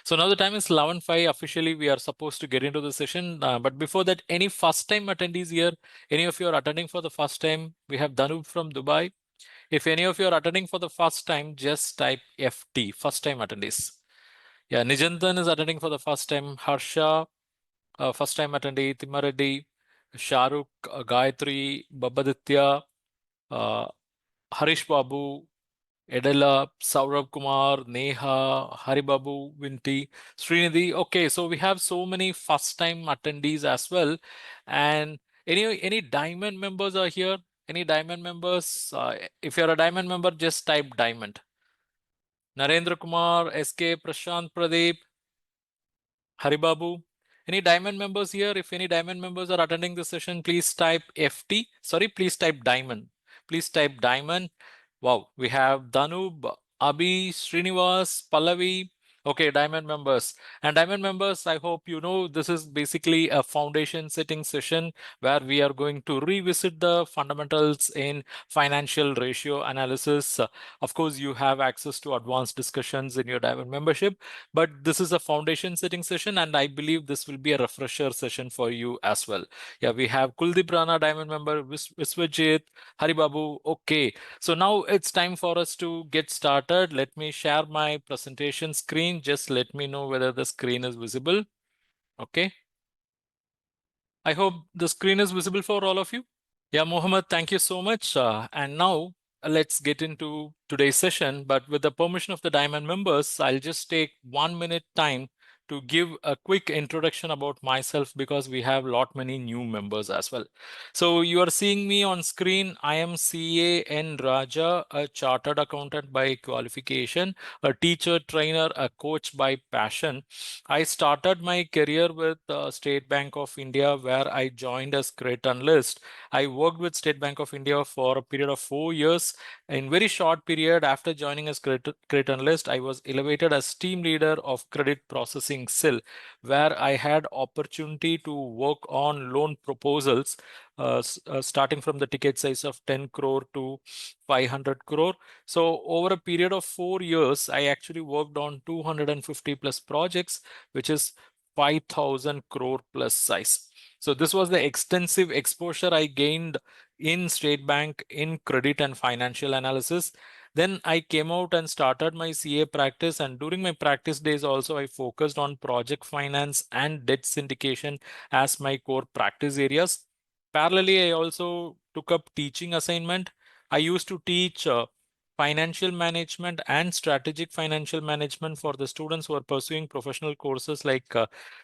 So now the time is 11:05. Officially, we are supposed to get into the session. But before that, any first-time attendees here? Any of you are attending for the first time? We have Danu from Dubai. If any of you are attending for the first time, just type FT, first-time attendees. Yeah, Nijantan is attending for the first time. Harsha, first-time attendee. Timareddy, Shahrukh, Gayatri, Babaditya, uh, Harish Babu, Edela, Saurabh Kumar, Neha, Haribabu, Vinti, Srinidhi. Okay, so we have so many first-time attendees as well. And any diamond members are here? Any diamond members? If you're a diamond member, just type diamond. Narendra Kumar, SK, Prashant Pradeep, Haribabu. Any diamond members here? If any diamond members are attending the session, please type FT. Sorry, please type diamond. Please type diamond. Wow, we have Danub, Abhi, Srinivas, Pallavi. Okay, diamond members. And diamond members, I hope you know this is basically a foundation setting session where we are going to revisit the fundamentals in financial ratio analysis. Of course, you have access to advanced discussions in your diamond membership, but this is a foundation setting session, and I believe this will be a refresher session for you as well. Yeah, we have Kuldeep Rana, diamond member, Viswajit, Haribabu. Okay, so now it's time for us to get started. Let me share my presentation screen. Just let me know whether the screen is visible. Okay. I hope the screen is visible for all of you. Yeah, Mohammed, thank you so much. And now let's get into today's session. But with the permission of the Diamond members, I'll just take 1 minute time to give a quick introduction about myself because we have lot many new members as well. So you are seeing me on screen. I am CA N Raja, a chartered accountant by qualification, a teacher, trainer, a coach by passion. I started my career with State Bank of India, where I joined as credit analyst. I worked with State Bank of India for a period of 4 years. In very short period after joining as credit analyst, I was elevated as team leader of credit processing cell, where I had opportunity to work on loan proposals starting from the ticket size of 10 crore to 500 crore. So over a period of 4 years, I actually worked on 250 plus projects, which is 5,000 crore plus size. So this was the extensive exposure I gained in State Bank in credit and financial analysis. Then I came out and started my CA practice. And during my practice days also, I focused on project finance and debt syndication as my core practice areas. Parallelly, I also took up teaching assignment. I used to teach financial management and strategic financial management for the students who are pursuing professional courses like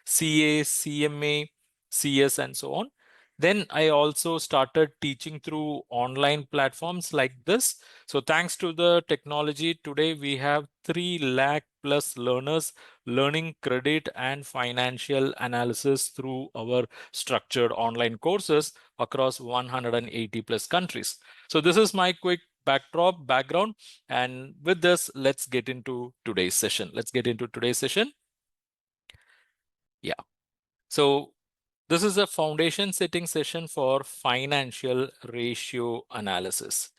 CA, CMA, CS, and so on. Then I also started teaching through online platforms like this. So thanks to the technology, today we have 3 lakh plus learners learning credit and financial analysis through our structured online courses across 180 plus countries. So this is my quick background. And with this, let's get into today's session. Yeah. So this is a foundation setting session for financial ratio analysis.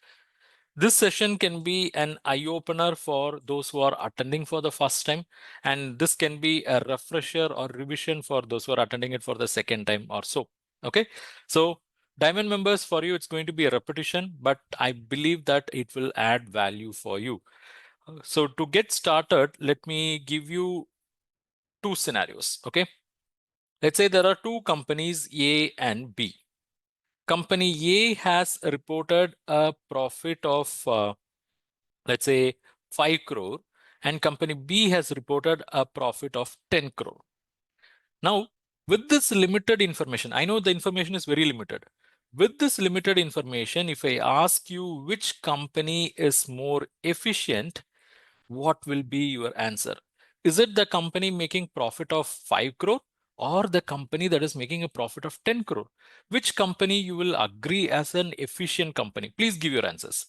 This session can be an eye-opener for those who are attending for the first time, and this can be a refresher or revision for those who are attending it for the second time or so. Okay, so Diamond members, for you, it's going to be a repetition, but I believe that it will add value for you. So to get started, let me give you two scenarios. Okay, let's say there are two companies, A and B. Company A has reported a profit of let's say 5 crore, and company B has reported a profit of 10 crore. Now, with this limited information, I know the information is very limited. With this limited information, if I ask you which company is more efficient, what will be your answer? Is it the company making profit of 5 crore or the company that is making a profit of 10 crore? Which company you will agree as an efficient company? Please give your answers.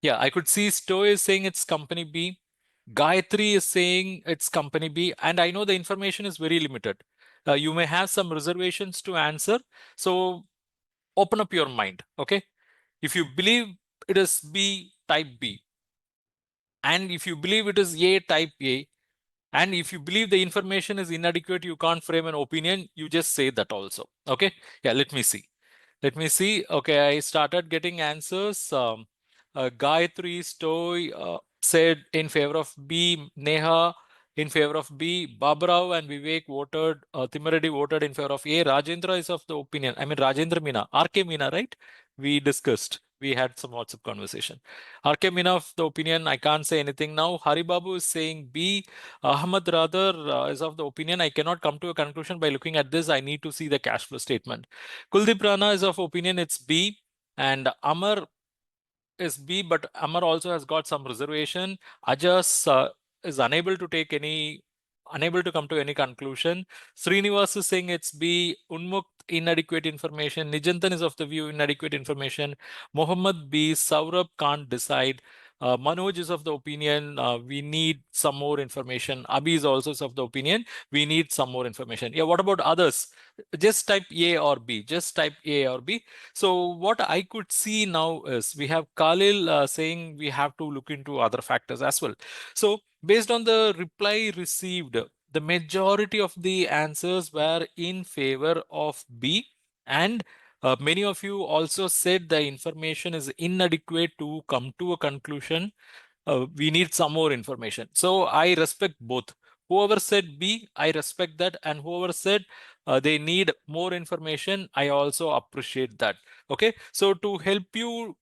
Yeah, I could see Stowe is saying it's company B. Gayatri is saying it's company B. And I know the information is very limited. You may have some reservations to answer. So open up your mind. Okay. If you believe it is B, type B. And if you believe it is A, type A. And if you believe the information is inadequate, you can't frame an opinion, you just say that also. Okay. Yeah, let me see. Let me see. Okay, I started getting answers. Gayatri Stoy said in favor of B. Neha in favor of B. Babrao and Vivek voted. Timaredi voted in favor of A. Rajendra is of the opinion. I mean, Rajendra Meena. RK Meena, right? We discussed. We had some WhatsApp conversation. RK Meena of the opinion. I can't say anything now. Haribabu is saying B. Ahmad rather is of the opinion. I cannot come to a conclusion by looking at this. I need to see the cash flow statement. Kuldeep Rana is of opinion it's B, and Amar is B, but Amar also has got some reservation. Ajas is unable to come to any conclusion. Srinivas is saying it's B. Unmukt, inadequate information. Nijantan is of the view inadequate information. Mohammed B. Saurabh can't decide. Manoj is of the opinion we need some more information. Abhi is also of the opinion we need some more information. Yeah, what about others? Just type A or B. Just type A or B. So what I could see now is we have Khalil saying we have to look into other factors as well. So based on the reply received, the majority of the answers were in favor of B, and many of you also said the information is inadequate to come to a conclusion. We need some more information. So I respect both. Whoever said B, I respect that, and whoever said they need more information, I also appreciate that. Okay, so to help you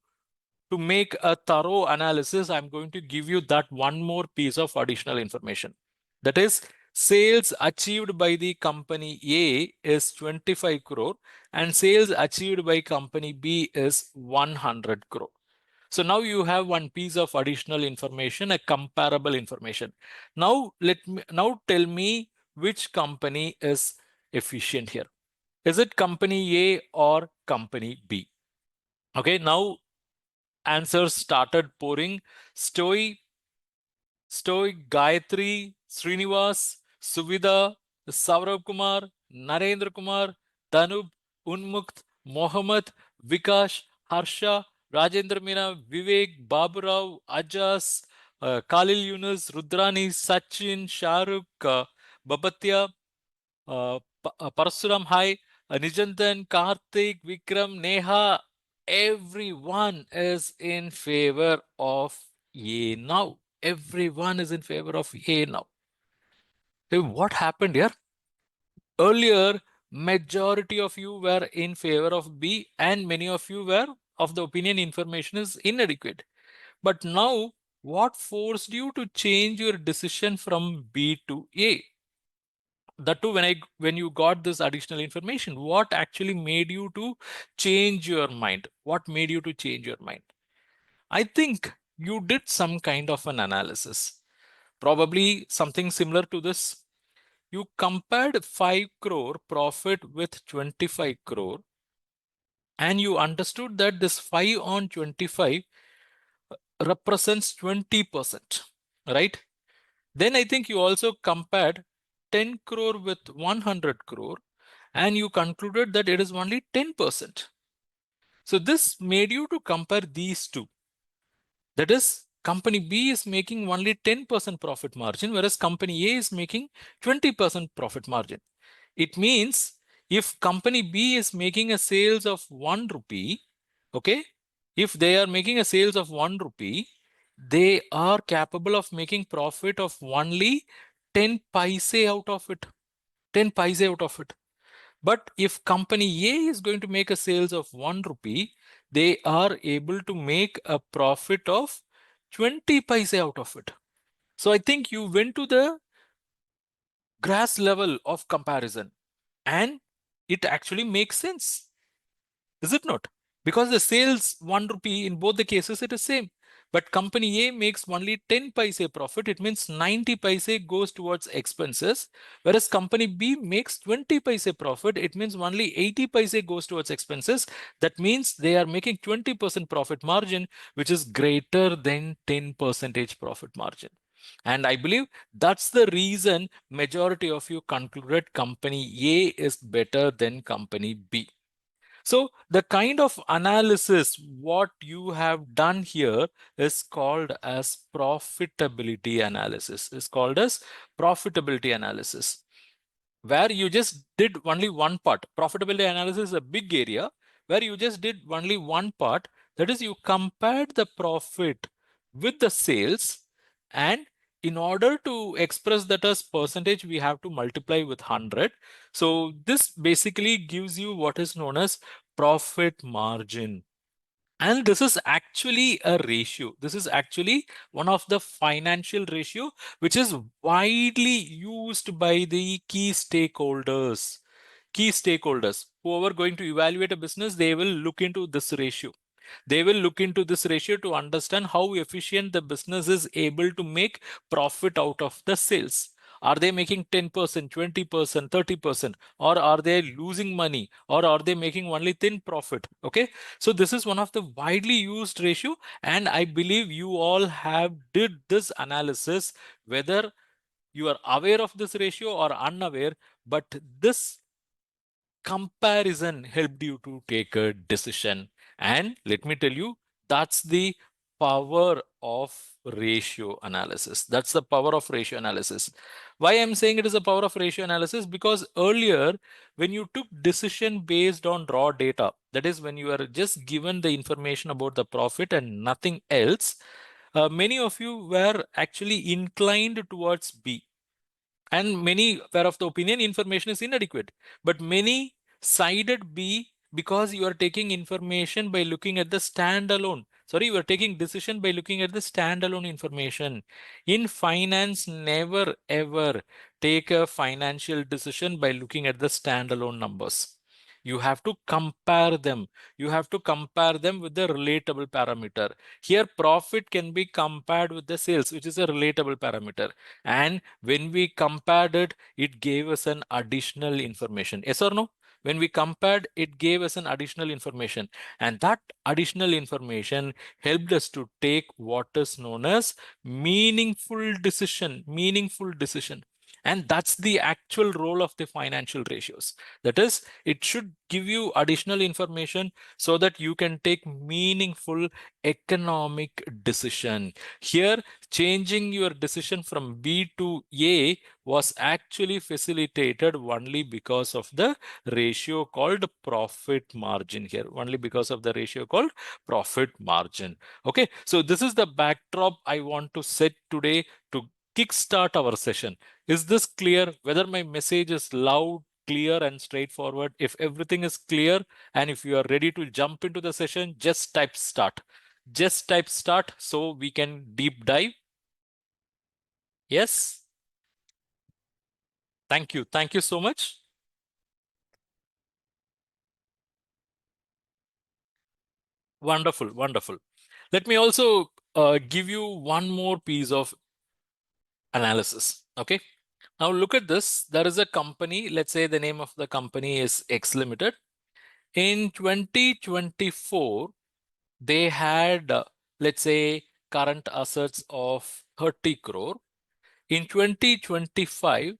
to make a thorough analysis, I'm going to give you that one more piece of additional information. That is, sales achieved by the company A is 25 crore and sales achieved by company B is 100 crore. So now you have one piece of additional information, a comparable information. Now tell me which company is efficient here. Is it company A or company B? Okay, now answers started pouring. Stoic, Gayatri, Srinivas, Suvida, Saurabh Kumar, Narendra Kumar, Danub, Unmukt, Mohammed, Vikash, Harsha, Rajendra Meena, Vivek, Baburao, Ajas, Khalil Yunus, Rudrani, Sachin, Shahrukh, Babatya, Parasuram Hai, Nijantan, Karthik, Vikram, Neha, everyone is in favor of A now. Everyone is in favor of A now. Hey, what happened here? Earlier, majority of you were in favor of B and many of you were of the opinion information is inadequate. But now, what forced you to change your decision from B to A? That too, when you got this additional information, what actually made you to change your mind? What made you to change your mind? I think you did some kind of an analysis, probably something similar to this. You compared 5 crore profit with 25 crore, and you understood that this 5 on 25 represents 20%, right? Then I think you also compared 10 crore with 100 crore, and you concluded that it is only 10%. So this made you to compare these two. That is, company B is making only 10% profit margin, whereas company A is making 20% profit margin. It means if company B is making a sales of 1 rupee, okay, if they are making a sales of 1 rupee, they are capable of making profit of only 10 paise out of it. 10 paise out of it. But if company A is going to make a sales of 1 rupee, they are able to make a profit of 20 paise out of it. So I think you went to the grass level of comparison and it actually makes sense. Is it not? Because the sales 1 rupee in both the cases it is same. But company A makes only 10 paise profit. It means 90 paise goes towards expenses. Whereas company B makes 20 paise profit. It means only 80 paise goes towards expenses. That means they are making 20% profit margin, which is greater than 10 percentage profit margin. And I believe that's the reason majority of you concluded company A is better than company B. So the kind of analysis what you have done here is called as profitability analysis. Is called as profitability analysis, where you just did only one part. Profitability analysis is a big area where you just did only one part. That is, you compared the profit with the sales, and in order to express that as percentage, we have to multiply with 100. So this basically gives you what is known as profit margin. And this is actually a ratio. This is actually one of the financial ratio which is widely used by the key stakeholders. Key stakeholders, whoever going to evaluate a business, they will look into this ratio. They will look into this ratio to understand how efficient the business is able to make profit out of the sales. Are they making 10%, 20%, 30%, or are they losing money, or are they making only thin profit? Okay. So this is one of the widely used ratio, and I believe you all have did this analysis, whether you are aware of this ratio or unaware, but this comparison helped you to take a decision. And let me tell you, that's the power of ratio analysis. That's the power of ratio analysis. Why I'm saying it is a power of ratio analysis? Because earlier, when you took decision based on raw data, that is when you are just given the information about the profit and nothing else, many of you were actually inclined towards B, and many were of the opinion information is inadequate. But many sided B because you are taking information by looking at the standalone. Sorry, you are taking decision by looking at the standalone information. In finance, never ever take a financial decision by looking at the standalone numbers. You have to compare them. You have to compare them with the relatable parameter. Here, profit can be compared with the sales, which is a relatable parameter. And when we compared it, it gave us an additional information. Yes or no? When we compared, it gave us an additional information. And that additional information helped us to take what is known as meaningful decision. Meaningful decision. And that's the actual role of the financial ratios. That is, it should give you additional information so that you can take meaningful economic decision. Here, changing your decision from B to A was actually facilitated only because of the ratio called profit margin here, only because of the ratio called profit margin. Okay, so this is the backdrop I want to set today to kickstart our session. Is this clear? Whether my message is loud, clear, and straightforward? If everything is clear and if you are ready to jump into the session, just type start. Just type start so we can deep dive. Yes. Thank you. Thank you so much. Wonderful. Wonderful. Let me also give you one more piece of analysis. Okay. Now look at this. There is a company. Let's say the name of the company is X Limited. In 2024, they had, let's say, current assets of 30 crore. In 2025,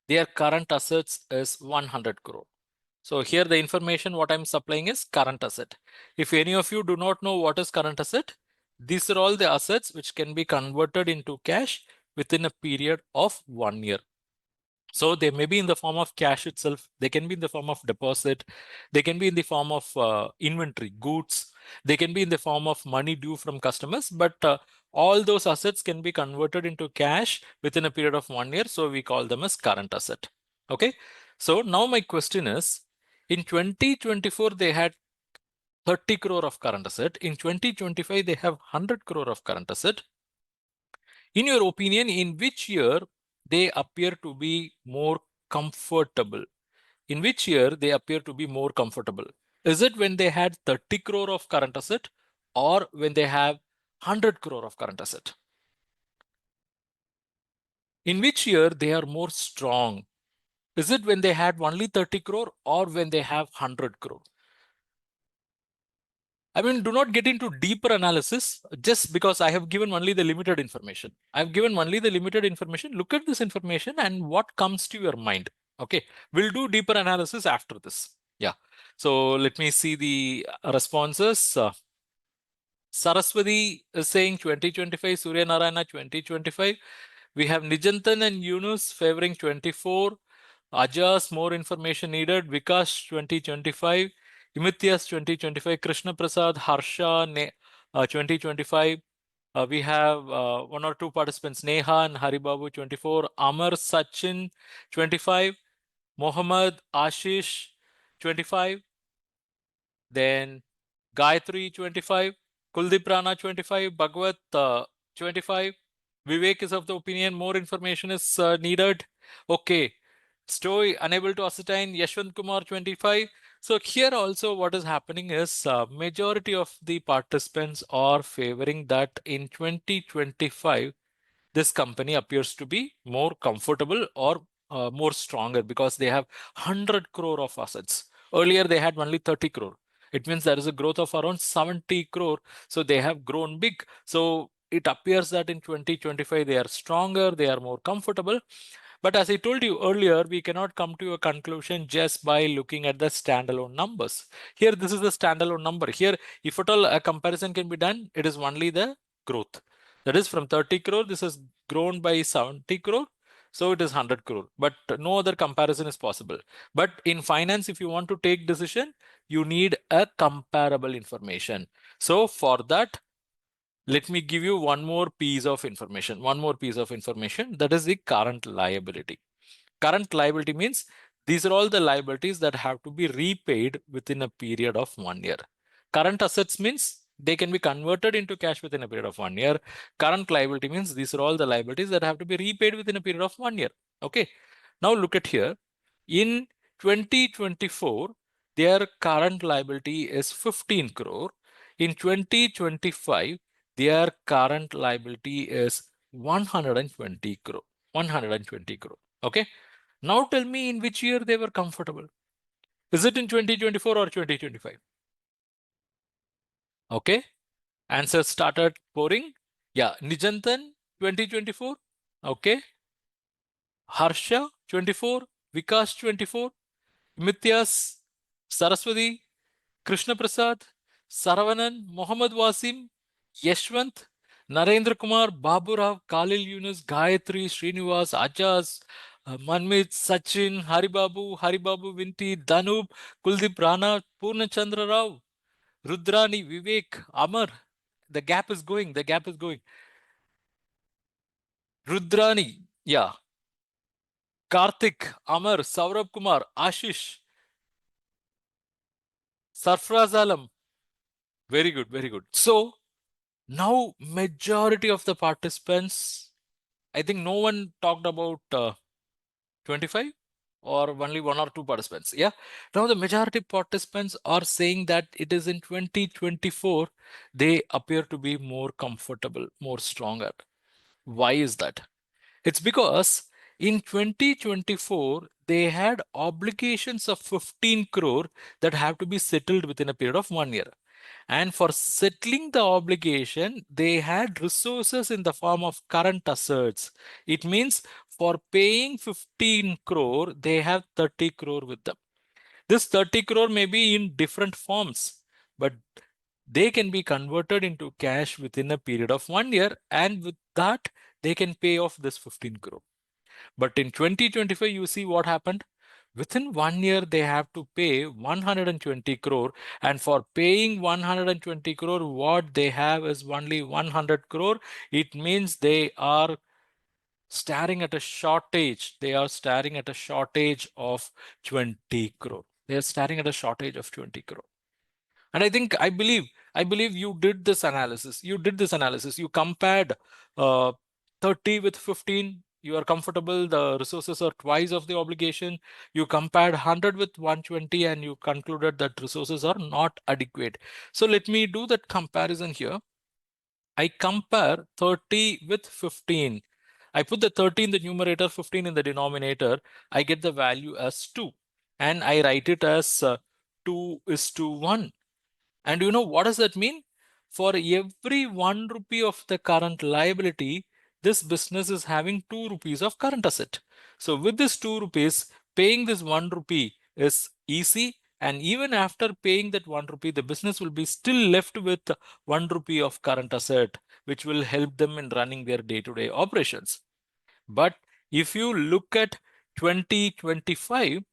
their current assets is 100 crore. So here the information what I'm supplying is current asset. If any of you do not know what is current asset, these are all the assets which can be converted into cash within a period of 1 year. So they may be in the form of cash itself. They can be in the form of deposit. They can be in the form of inventory, goods. They can be in the form of money due from customers. But all those assets can be converted into cash within a period of 1 year. So we call them as current asset. Okay. So now my question is, in 2024, they had 30 crore of current asset. In 2025, they have 100 crore of current asset. In your opinion, in which year they appear to be more comfortable? In which year they appear to be more comfortable? Is it when they had 30 crore of current asset or when they have 100 crore of current asset? In which year they are more strong? Is it when they had only 30 crore or when they have 100 crore? I mean, do not get into deeper analysis just because I have given only the limited information. I've given only the limited information. Look at this information and what comes to your mind. Okay, we'll do deeper analysis after this. Yeah. So let me see the responses. Saraswati is saying 2025, Surya Narayana 2025. We have Nijantan and Yunus favoring 24. Ajas, more information needed. Vikas 2025. Imithias 2025. Krishna Prasad, Harsha 2025. We have one or two participants, Neha and Haribabu 24. Amar Sachin 25. Mohammad Ashish 25. Then Gayatri 25, Kuldeep Rana 25, Bhagwat 25. Vivek is of the opinion more information is needed. Okay. Stoy unable to ascertain, Yashwant Kumar 25. So here also what is happening is majority of the participants are favoring that in 2025 this company appears to be more comfortable or more stronger because they have 100 crore of assets. Earlier, they had only 30 crore. It means there is a growth of around 70 crore. So they have grown big. So it appears that in 2025, they are stronger, they are more comfortable. But as I told you earlier, we cannot come to a conclusion just by looking at the standalone numbers. Here, this is the standalone number. Here, if at all a comparison can be done, it is only the growth. That is from 30 crore, this has grown by 70 crore. So it is 100 crore, but no other comparison is possible. But in finance, if you want to take decision, you need a comparable information. So for that, let me give you one more piece of information. One more piece of information, that is the current liability. Current liability means these are all the liabilities that have to be repaid within a period of 1 year. Current assets means they can be converted into cash within a period of 1 year. Current liability means these are all the liabilities that have to be repaid within a period of 1 year. Okay. Now look at here. In 2024, their current liability is 15 crore. In 2025, their current liability is 120 crore. 120 crore. Okay. Now tell me in which year they were comfortable. Is it in 2024 or 2025? Okay. Answers started pouring. Yeah. Nijantan 2024. Okay. Harsha 24. Vikas 24. Mithyas, Saraswati, Krishna Prasad, Saravanan, Mohammad Wasim, Yashwant, Narendra Kumar, Babu Rao, Khalil Yunus, Gayatri, Srinivas, Ajas, Manmit, Sachin, Haribabu Vinti, Danub, Kuldeep Rana, Purna Chandra Rao, Rudrani, Vivek, Amar. The gap is going. The gap is going. Rudrani, yeah. Karthik, Amar, Saurabh Kumar, Ashish, Sarfraz Alam. Very good, very good. So now majority of the participants, I think no one talked about 25 or only one or two participants. Yeah. Now the majority participants are saying that it is in 2024, they appear to be more comfortable, more stronger. Why is that? It's because in 2024, they had obligations of 15 crore that have to be settled within a period of 1 year. And for settling the obligation, they had resources in the form of current assets. It means for paying 15 crore, they have 30 crore with them. This 30 crore may be in different forms, but they can be converted into cash within a period of 1 year. And with that, they can pay off this 15 crore. But in 2025, you see what happened? Within 1 year, they have to pay 120 crore. And for paying 120 crore, what they have is only 100 crore. It means they are staring at a shortage. They are staring at a shortage of 20 crore. They are staring at a shortage of 20 crore. And I believe you did this analysis. You did this analysis. You compared 30 with 15. You are comfortable. The resources are twice of the obligation. You compared 100 with 120 and you concluded that resources are not adequate. So let me do that comparison here. I compare 30 with 15. I put the 30 in the numerator, 15 in the denominator. I get the value as 2. And I write it as 2 is to 1. And you know what does that mean? For every 1 rupee of the current liability, this business is having 2 rupees of current asset. So with this 2 rupees, paying this 1 rupee is easy. And even after paying that 1 rupee, the business will be still left with 1 rupee of current asset, which will help them in running their day-to-day operations. But if you look at 2025,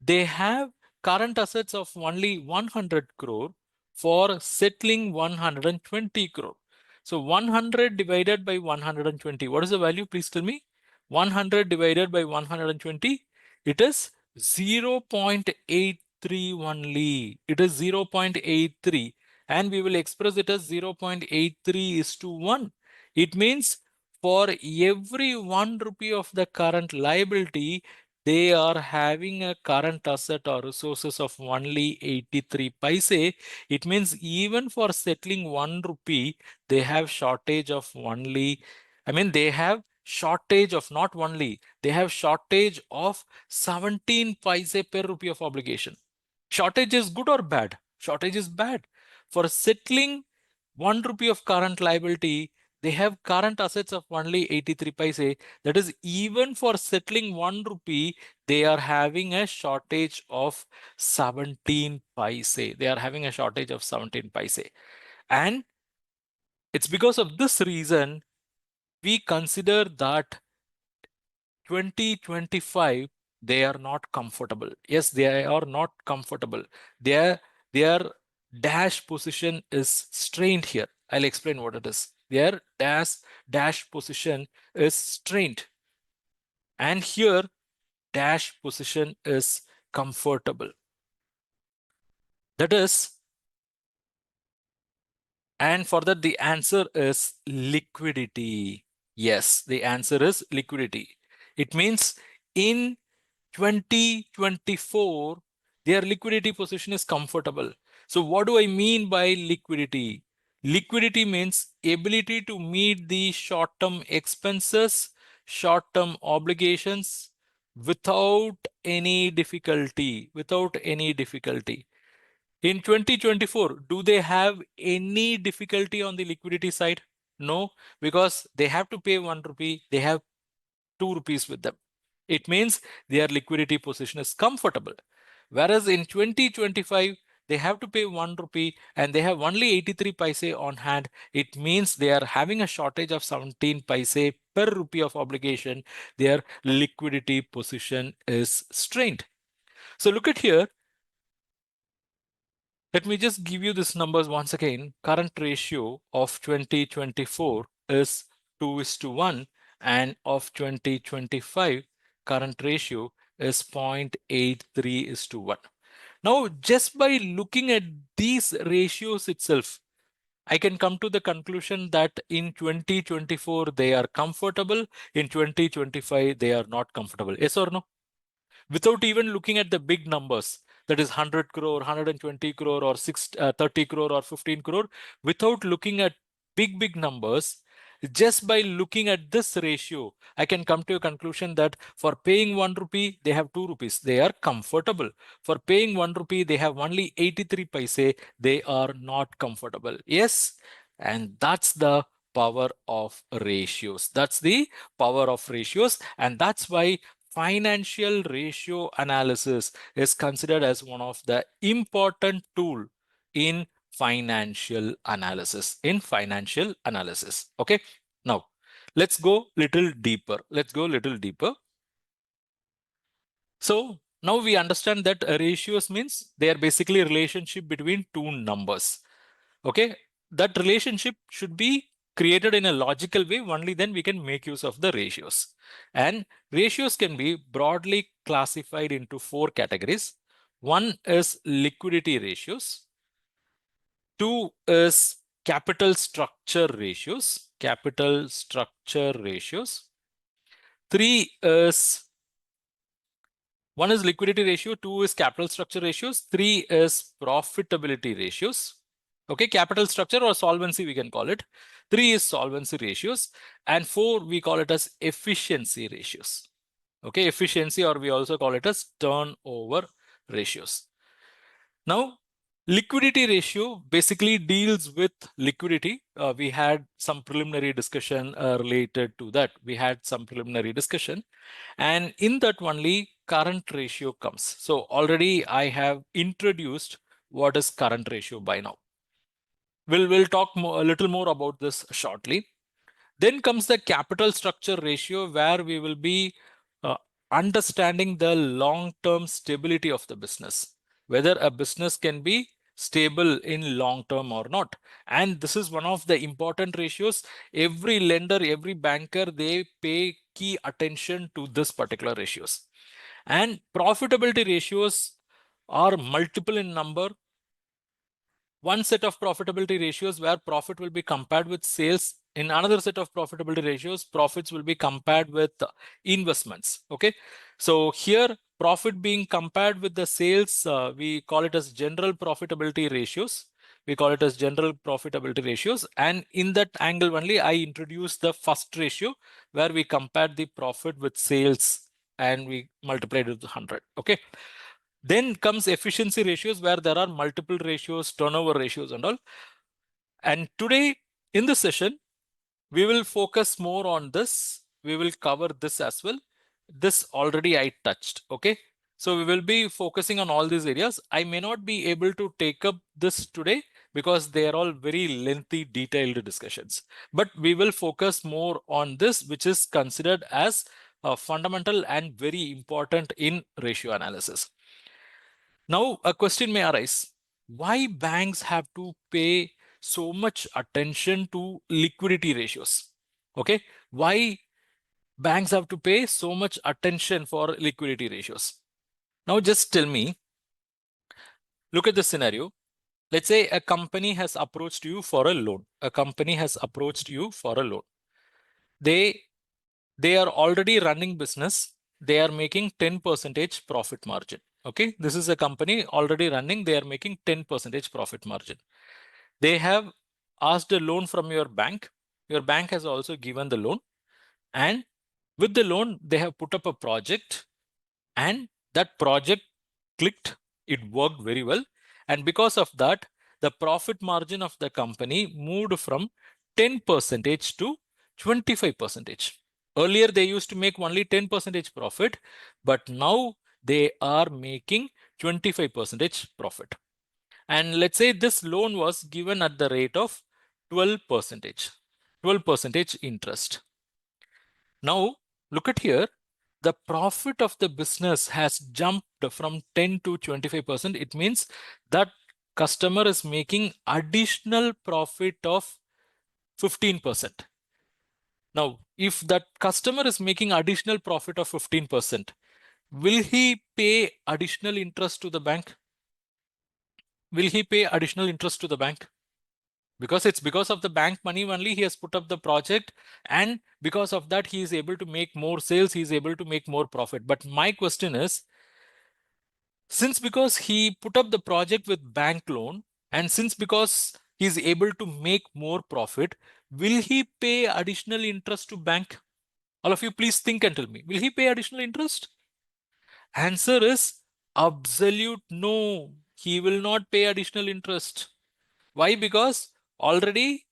they have current assets of only 100 crore for settling 120 crore. So 100 divided by 120, what is the value? Please tell me. 100 divided by 120, it is 0.83 only. It is 0.83, and we will express it as 0.83 is to 1. It means for every 1 rupee of the current liability, they are having a current asset or resources of only 83 paise. It means even for settling 1 rupee, they have shortage of only, they have shortage of not only, they have shortage of 17 paise per rupee of obligation. Shortage is good or bad? Shortage is bad. For settling 1 rupee of current liability, they have current assets of only 83 paise. That is, even for settling 1 rupee, they are having a shortage of 17 paise. They are having a shortage of 17 paise. And it's because of this reason we consider that 2025 they are not comfortable. Yes, they are not comfortable. Their dash position is strained here. I'll explain what it is. Their dash position is strained, and here dash position is comfortable. That is, and for that the answer is liquidity. Yes, the answer is liquidity. It means in 2024, their liquidity position is comfortable. So what do I mean by liquidity? Liquidity means ability to meet the short-term expenses, short-term obligations without any difficulty, In 2024, do they have any difficulty on the liquidity side? No, because they have to pay 1 rupee, they have 2 rupees with them. It means their liquidity position is comfortable. Whereas in 2025, they have to pay 1 rupee and they have only 83 paise on hand. It means they are having a shortage of 17 paise per rupee of obligation. Their liquidity position is strained. So look at here. Let me just give you these numbers once again. Current ratio of 2024 is 2:1, and of 2025, current ratio is 0.83:1. Now, just by looking at these ratios itself, I can come to the conclusion that in 2024, they are comfortable. In 2025, they are not comfortable. Yes or no? Without even looking at the big numbers, that is 100 crore, 120 crore, or 30 crore or 15 crore, without looking at big numbers, just by looking at this ratio, I can come to a conclusion that for paying 1 rupee, they have 2 rupees. They are comfortable. For paying 1 rupee, they have only 83 paise. They are not comfortable. Yes. And that's the power of ratios. That's the power of ratios. And that's why financial ratio analysis is considered as one of the important tool in financial analysis. Okay, now let's go little deeper. So now we understand that ratios means they are basically a relationship between two numbers. Okay, that relationship should be created in a logical way. Only then we can make use of the ratios. And ratios can be broadly classified into 4 categories. One is liquidity ratios. Two is capital structure ratios. Three is one is liquidity ratio, two is capital structure ratios, three is profitability ratios. Okay, capital structure or solvency we can call it. Three is solvency ratios, and four we call it as efficiency ratios. Okay, efficiency, or we also call it as turnover ratios. Now, liquidity ratio basically deals with liquidity. We had some preliminary discussion related to that. And in that only, current ratio comes. So already I have introduced what is current ratio by now. We'll talk a little more about this shortly. Then comes the capital structure ratio, where we will be understanding the long-term stability of the business, whether a business can be stable in long term or not. And this is one of the important ratios. Every lender, every banker, they pay key attention to this particular ratios. And profitability ratios are multiple in number. One set of profitability ratios where profit will be compared with sales. In another set of profitability ratios, profits will be compared with investments. Okay, so here profit being compared with the sales, we call it as general profitability ratios. We call it as general profitability ratios. And in that angle only, I introduced the first ratio where we compared the profit with sales and we multiplied it with 100. Okay. Then comes efficiency ratios, where there are multiple ratios, turnover ratios and all. And today in this session, we will focus more on this. We will cover this as well. This already I touched. Okay. So we will be focusing on all these areas. I may not be able to take up this today because they are all very lengthy, detailed discussions. But we will focus more on this, which is considered as fundamental and very important in ratio analysis. Now, a question may arise: why banks have to pay so much attention to liquidity ratios? Okay, why banks have to pay so much attention for liquidity ratios? Now, just tell me, look at the scenario. Let's say a company has approached you for a loan. A company has approached you for a loan. They are already running business. They are making 10% profit margin. Okay, this is a company already running. They are making 10% profit margin. They have asked a loan from your bank. Your bank has also given the loan. And with the loan, they have put up a project, and that project clicked. It worked very well. And because of that, the profit margin of the company moved from 10% to 25%. Earlier, they used to make only 10% profit, but now they are making 25% profit. And let's say this loan was given at the rate of 12%, 12% interest. Now, look at here, the profit of the business has jumped from 10 to 25%. It means that customer is making additional profit of 15%. Now, if that customer is making additional profit of 15%, will he pay additional interest to the bank? Will he pay additional interest to the bank? Because it's because of the bank money only he has put up the project, and because of that he is able to make more sales, he is able to make more profit. But my question is, since because he put up the project with bank loan, and since because he is able to make more profit, will he pay additional interest to bank? All of you, please think and tell me, will he pay additional interest? Answer is absolute no. He will not pay additional interest. Why? Because already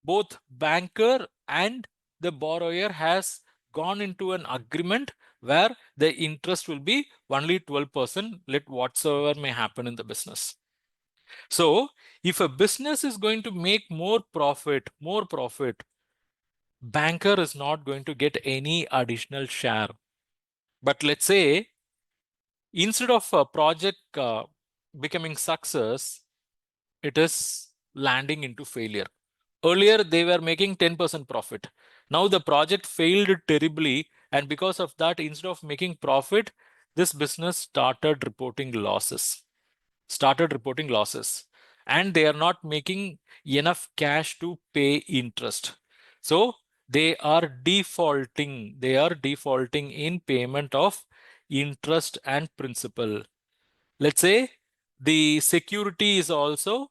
both banker and the borrower has gone into an agreement where the interest will be only 12%, let whatsoever may happen in the business. So if a business is going to make more profit, banker is not going to get any additional share. But let's say instead of a project becoming success, it is landing into failure. Earlier, they were making 10% profit. Now the project failed terribly. And because of that, instead of making profit, this business started reporting losses. And they are not making enough cash to pay interest. So they are defaulting. They are defaulting in payment of interest and principal. Let's say the security is also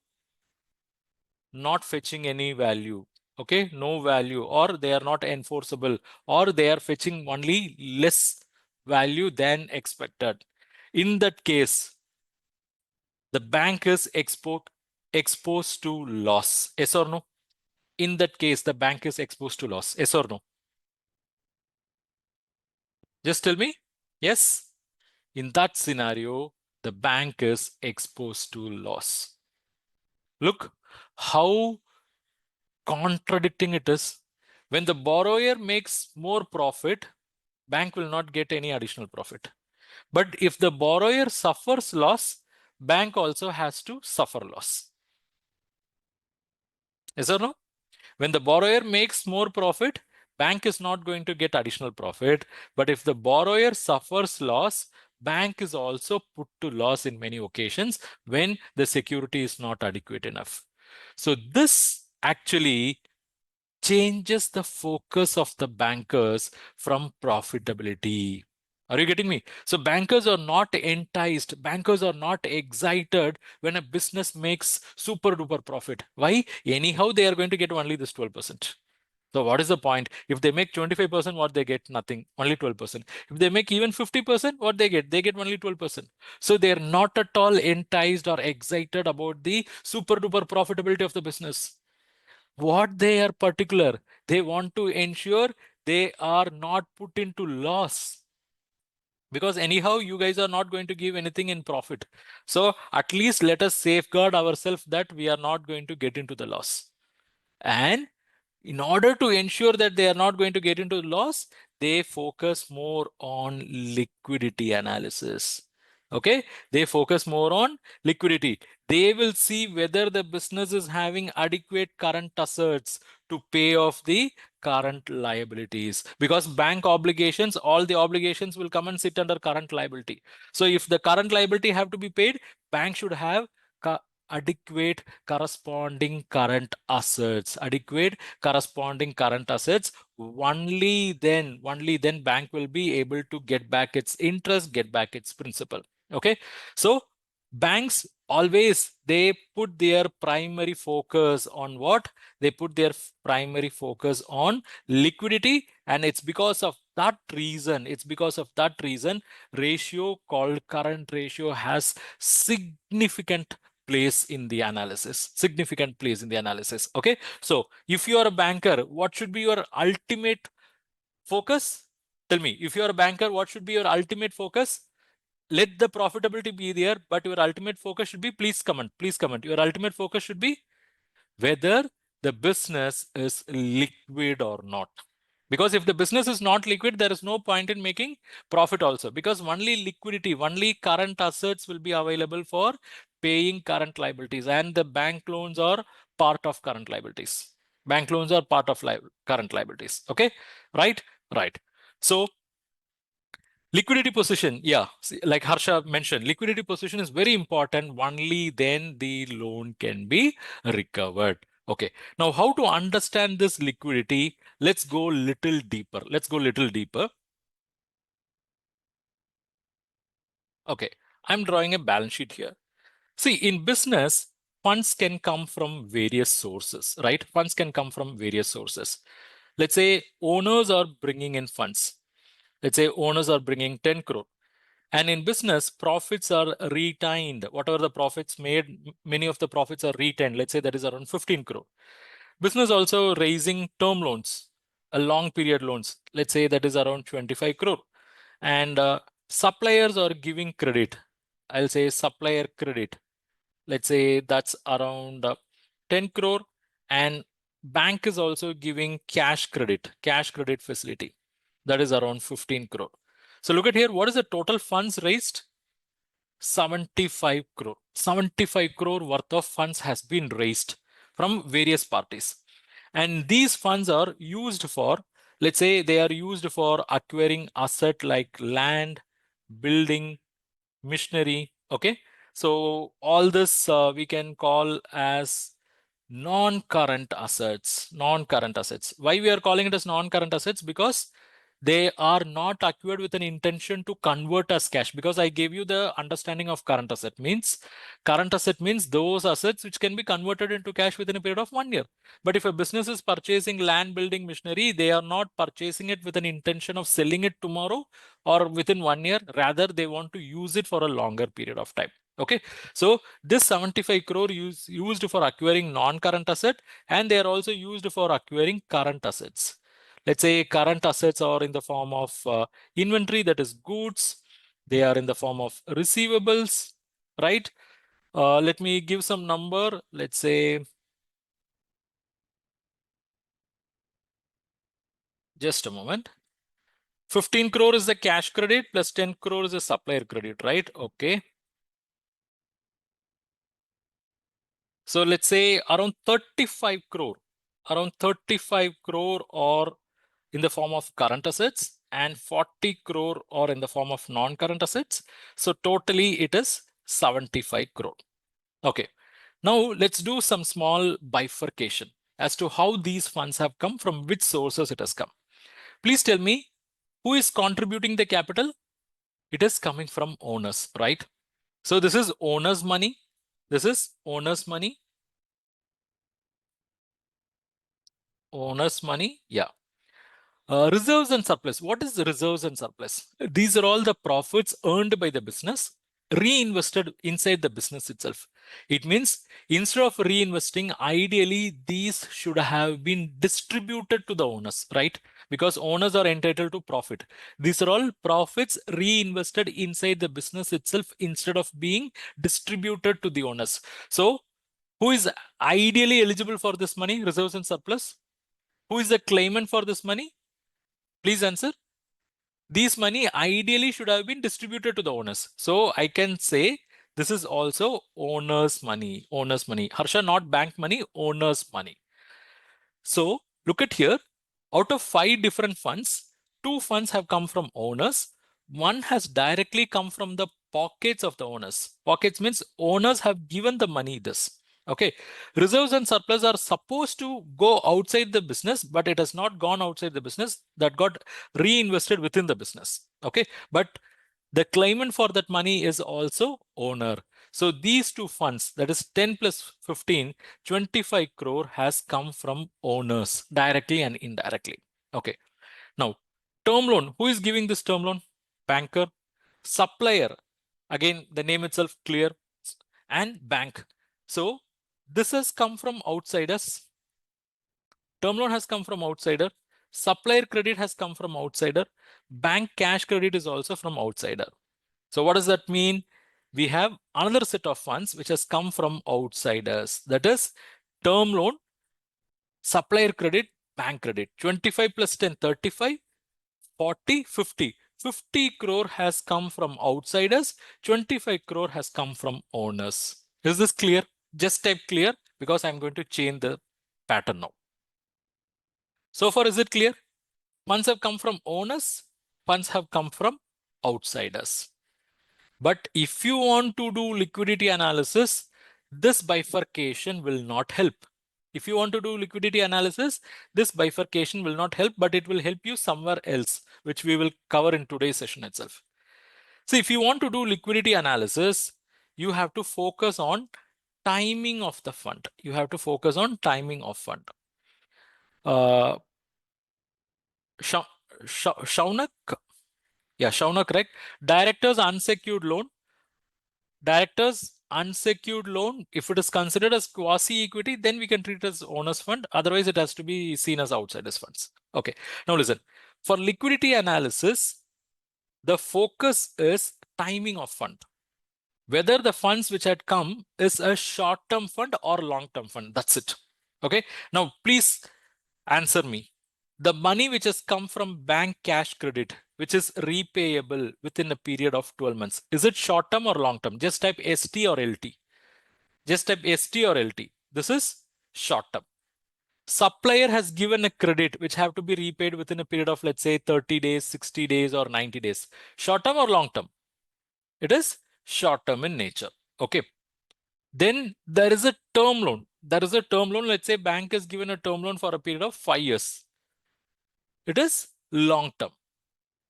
not fetching any value. Okay, no value, or they are not enforceable, or they are fetching only less value than expected. In that case, the bank is exposed to loss. Yes or no? In that case, the bank is exposed to loss. Yes or no? Just tell me. Yes. in that scenario, the bank is exposed to loss. Look how contradicting it is. When the borrower makes more profit, bank will not get any additional profit. But if the borrower suffers loss, bank also has to suffer loss. Yes or no? When the borrower makes more profit, bank is not going to get additional profit. But if the borrower suffers loss, bank is also put to loss in many occasions when the security is not adequate enough. So this actually changes the focus of the bankers from profitability. Are you getting me? So bankers are not enticed, bankers are not excited when a business makes super duper profit. Why? Anyhow, they are going to get only this 12%. So what is the point? If they make 25%, what they get? Nothing, only 12%. If they make even 50%, what they get? They get only 12%. So they're not at all enticed or excited about the super duper profitability of the business. What they are particular, they want to ensure they are not put into loss, because anyhow you guys are not going to give anything in profit. So at least let us safeguard ourselves that we are not going to get into the loss. And in order to ensure that they are not going to get into loss, they focus more on liquidity analysis. Okay, they focus more on liquidity. They will see whether the business is having adequate current assets to pay off the current liabilities, because bank obligations, all the obligations will come and sit under current liability. So if the current liability have to be paid, bank should have adequate corresponding current assets, only then bank will be able to get back its interest, get back its principal. Okay, so banks always, they put their primary focus on what? They put their primary focus on liquidity, and it's because of that reason, ratio called current ratio has significant place in the analysis, Okay, so if you are a banker, what should be your ultimate focus? Tell me, if you are a banker, what should be your ultimate focus? Let the profitability be there, but your ultimate focus should be, please comment, your ultimate focus should be whether the business is liquid or not. Because if the business is not liquid, there is no point in making profit also, because only liquidity, only current assets will be available for paying current liabilities, and the bank loans are part of current liabilities. Bank loans are part of current liabilities. Okay, right? Right. So liquidity position, yeah, like Harsha mentioned, liquidity position is very important. Only then the loan can be recovered. Okay, now how to understand this liquidity? Let's go little deeper. Okay, I'm drawing a balance sheet here. See, in business, funds can come from various sources, right? Funds can come from various sources. Let's say owners are bringing in funds. Let's say owners are bringing 10 crore. And in business, profits are retained. Whatever the profits made, many of the profits are retained. Let's say that is around 15 crore. Business also raising term loans, a long period loans. Let's say that is around 25 crore. And suppliers are giving credit. I'll say supplier credit. Let's say that's around 10 crore. And bank is also giving cash credit facility. That is around 15 crore. So look at here, what is the total funds raised? 75 crore. 75 crore worth of funds has been raised from various parties. And these funds are used for, let's say they are used for acquiring asset like land, building, machinery. Okay. So all this we can call as non-current assets. Why we are calling it as non-current assets? Because they are not acquired with an intention to convert as cash. Because I gave you the understanding of current asset means those assets which can be converted into cash within a period of 1 year. But if a business is purchasing land, building, machinery, they are not purchasing it with an intention of selling it tomorrow or within 1 year. Rather, they want to use it for a longer period of time. Okay, so this 75 crore used for acquiring non-current asset, and they are also used for acquiring current assets. Let's say current assets are in the form of inventory, that is goods, They are in the form of receivables, right? Let me give some number. Let's say, just a moment. 15 crore is the cash credit plus 10 crore is a supplier credit, right? Okay. So let's say around 35 crore, or in the form of current assets and 40 crore or in the form of non-current assets. So totally it is 75 crore. Okay. Now let's do some small bifurcation as to how these funds have come, from which sources it has come. Please tell me, who is contributing the capital? It is coming from owners, right? So this is owners' money. This is owners' money. Owners' money. Yeah. Reserves and surplus. What is the reserves and surplus? These are all the profits earned by the business, reinvested inside the business itself. It means instead of reinvesting, ideally these should have been distributed to the owners, right? Because owners are entitled to profit. These are all profits reinvested inside the business itself instead of being distributed to the owners. So who is ideally eligible for this money, reserves and surplus? Who is the claimant for this money? Please answer. These money ideally should have been distributed to the owners. So I can say this is also owner's money. Owner's money. Harsha, not bank money, owner's money. So look at here. Out of 5 different funds, 2 funds have come from owners. One has directly come from the pockets of the owners. Pockets means owners have given the money this. Okay. Reserves and surplus are supposed to go outside the business, but it has not gone outside the business. That got reinvested within the business. Okay. But the claimant for that money is also owner. So these 2 funds, that is 10 plus 15, 25 crore has come from owners directly and indirectly. Okay. Now, term loan. Who is giving this term loan? Banker. Supplier. Again, the name itself clear. And bank. So this has come from outsiders. Term loan has come from outsider. Supplier credit has come from outsider. Bank cash credit is also from outsider. So what does that mean? We have another set of funds which has come from outsiders. That is term loan, supplier credit, bank credit. 25 plus 10, 35, 40, 50. 50 crore has come from outsiders. 25 crore has come from owners. Is this clear? Just type clear because I'm going to change the pattern now. So far, is it clear? Funds have come from owners. Funds have come from outsiders. But if you want to do liquidity analysis, this bifurcation will not help. If you want to do liquidity analysis, this bifurcation will not help, but it will help you somewhere else, which we will cover in today's session itself. So if you want to do liquidity analysis, you have to focus on timing of the fund. You have to focus on timing of fund. Shaunak, yeah, Shaunak, correct. Director's unsecured loan. Director's unsecured loan, if it is considered as quasi-equity, then we can treat it as owner's fund. Otherwise, it has to be seen as outsiders funds. Okay. Now listen, for liquidity analysis, the focus is timing of fund. Whether the funds which had come is a short-term fund or long-term fund. That's it. Okay. Now, please answer me. The money which has come from bank cash credit, which is repayable within a period of 12 months, is it short term or long term? Just type ST or LT. Just type ST or LT. This is short term. Supplier has given a credit which have to be repaid within a period of, let's say, 30 days, 60 days, or 90 days. Short term or long term? It is short term in nature. Okay. Then there is a term loan. There is a term loan. Let's say bank has given a term loan for a period of 5 years. It is long term.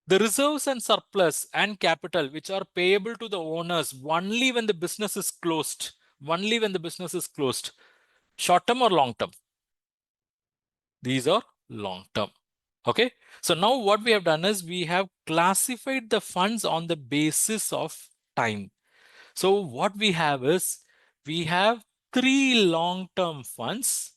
The reserves and surplus and capital, which are payable to the owners only when the business is closed, only when the business is closed, short term or long term? These are long term. Okay. So now what we have done is we have classified the funds on the basis of time. So what we have is we have 3 long-term funds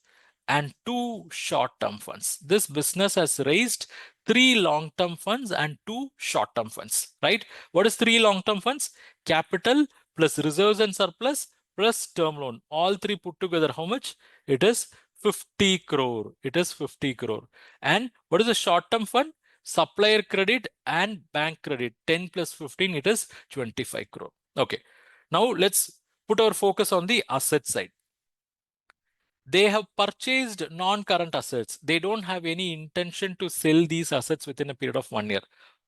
and 2 short-term funds. This business has raised 3 long-term funds and 2 short-term funds, right? What is 3 long-term funds? Capital plus reserves and surplus plus term loan. All 3 put together, how much? It is 50 crore. It is 50 crore. And what is the short-term fund? Supplier credit and bank credit. 10 plus 15, it is 25 crore. Okay. Now let's put our focus on the asset side. They have purchased non-current assets. They don't have any intention to sell these assets within a period of 1 year.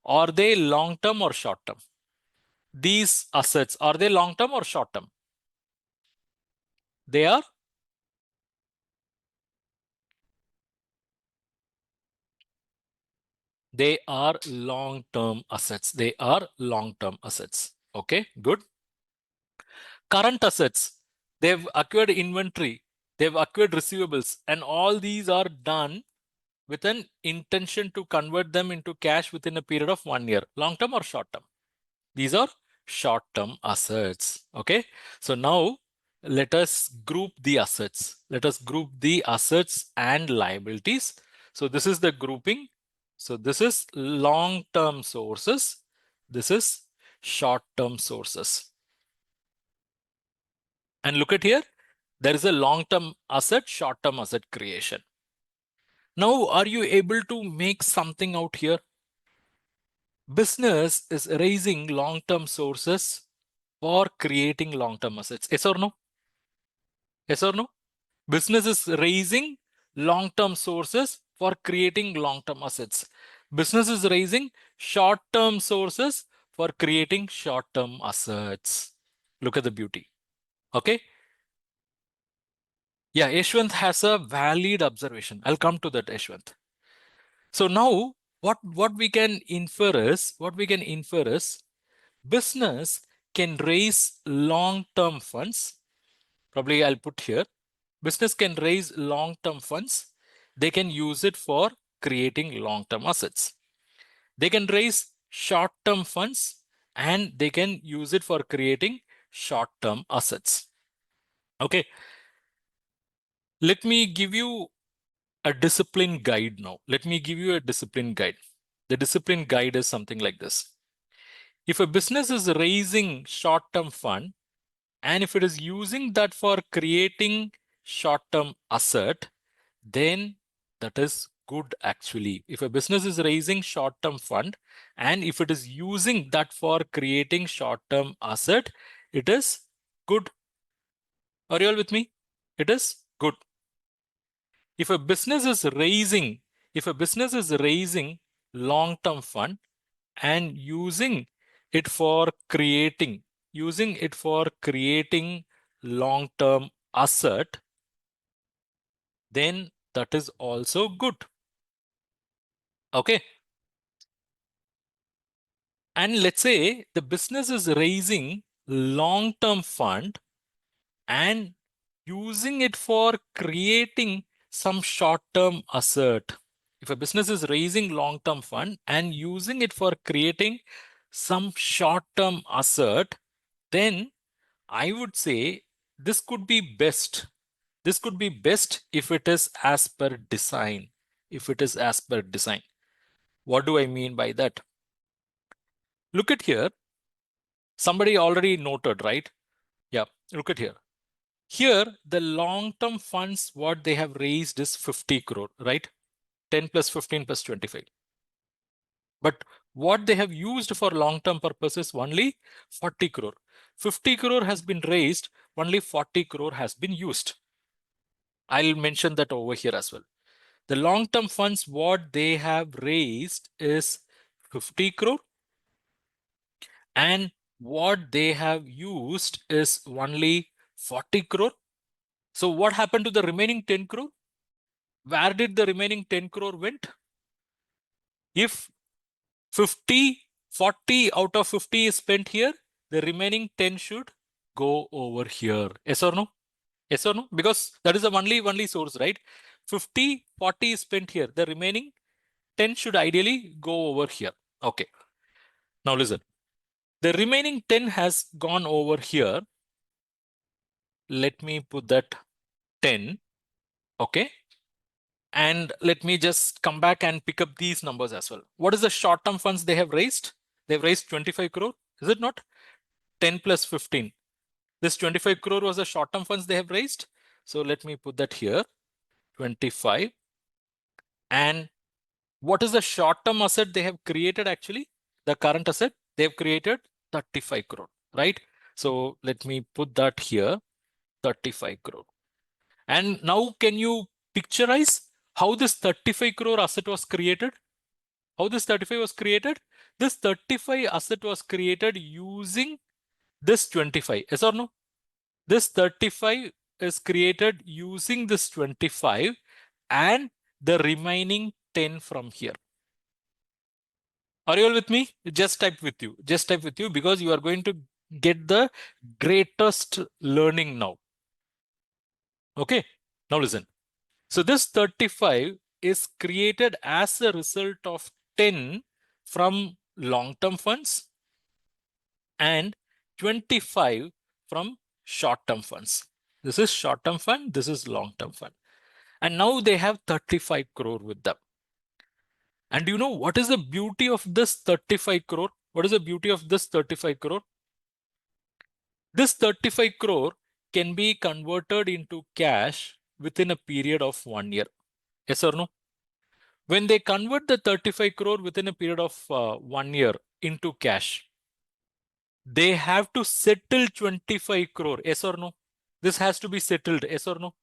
Are they long-term or short-term? These assets, are they long-term or short-term? They are? They are long-term assets. They are long-term assets. Okay, good. Current assets, they've acquired inventory, they've acquired receivables, and all these are done with an intention to convert them into cash within a period of 1 year. Long-term or short-term? These are short-term assets. Okay. So now let us group the assets. Let us group the assets and liabilities. So this is the grouping. So this is long-term sources. This is short-term sources. And look at here. There is a long-term asset, short-term asset creation. Now, are you able to make something out here? Business is raising long-term sources for creating long-term assets. Yes or no? Yes or no? Business is raising long-term sources for creating long-term assets. Business is raising short-term sources for creating short-term assets. Look at the beauty. Okay. Yeah, Yashwant has a valid observation. I'll come to that, Yashwant. So now what we can infer is business can raise long-term funds. Probably I'll put here. Business can raise long-term funds. They can use it for creating long-term assets. They can raise short-term funds and they can use it for creating short-term assets. Okay. Let me give you a discipline guide now. Let me give you a discipline guide. The discipline guide is something like this. If a business is raising short-term fund, and if it is using that for creating short-term asset, then that is good actually. If a business is raising short-term fund, and if it is using that for creating short-term asset, it is good. Are you all with me? It is good. If a business is raising long-term fund and using it for creating long-term asset, then that is also good. Okay. And let's say the business is raising long-term fund and using it for creating some short-term asset. If a business is raising long-term fund and using it for creating some short-term asset, then I would say this could be best. This could be best if it is as per design. If it is as per design. What do I mean by that? Look at here. Somebody already noted, right? Yeah, look at here. Here, the long-term funds, what they have raised is 50 crore, right? 10 plus 15 plus 25. But what they have used for long-term purposes only 40 crore. 50 crore has been raised, only 40 crore has been used. I'll mention that over here as well. The long-term funds, what they have raised is 50 crore. And what they have used is only 40 crore. So what happened to the remaining 10 crore? Where did the remaining 10 crore went? If 40 out of 50 is spent here, the remaining 10 should go over here. Yes or no? Yes or no? Because that is the only source, right? 40 is spent here. The remaining 10 should ideally go over here. Okay. Now listen. The remaining 10 has gone over here. Let me put that 10. Okay. And let me just come back and pick up these numbers as well. What is the short-term funds they have raised? They've raised 25 crore. Is it not? 10 plus 15. This 25 crore was the short-term funds they have raised. So let me put that here, 25. And what is the short-term asset they have created actually? The current asset, they have created 35 crore, right? So let me put that here, 35 crore. And now can you picturize how this 35 crore asset was created? How this 35 was created? This 35 asset was created using this 25. Yes or no? This 35 is created using this 25 and the remaining 10 from here. Are you all with me? Just type with you. Just type with you because you are going to get the greatest learning now. Okay. Now listen. So this 35 is created as a result of 10 from long-term funds and 25 from short-term funds. This is short-term fund. This is long-term fund. And now they have 35 crore with them. And you know what is the beauty of this 35 crore? What is the beauty of this 35 crore? This 35 crore can be converted into cash within a period of 1 year. Yes or no? When they convert the 35 crore within a period of 1 year into cash, they have to settle 25 crore. Yes or no? This has to be settled. Yes or no?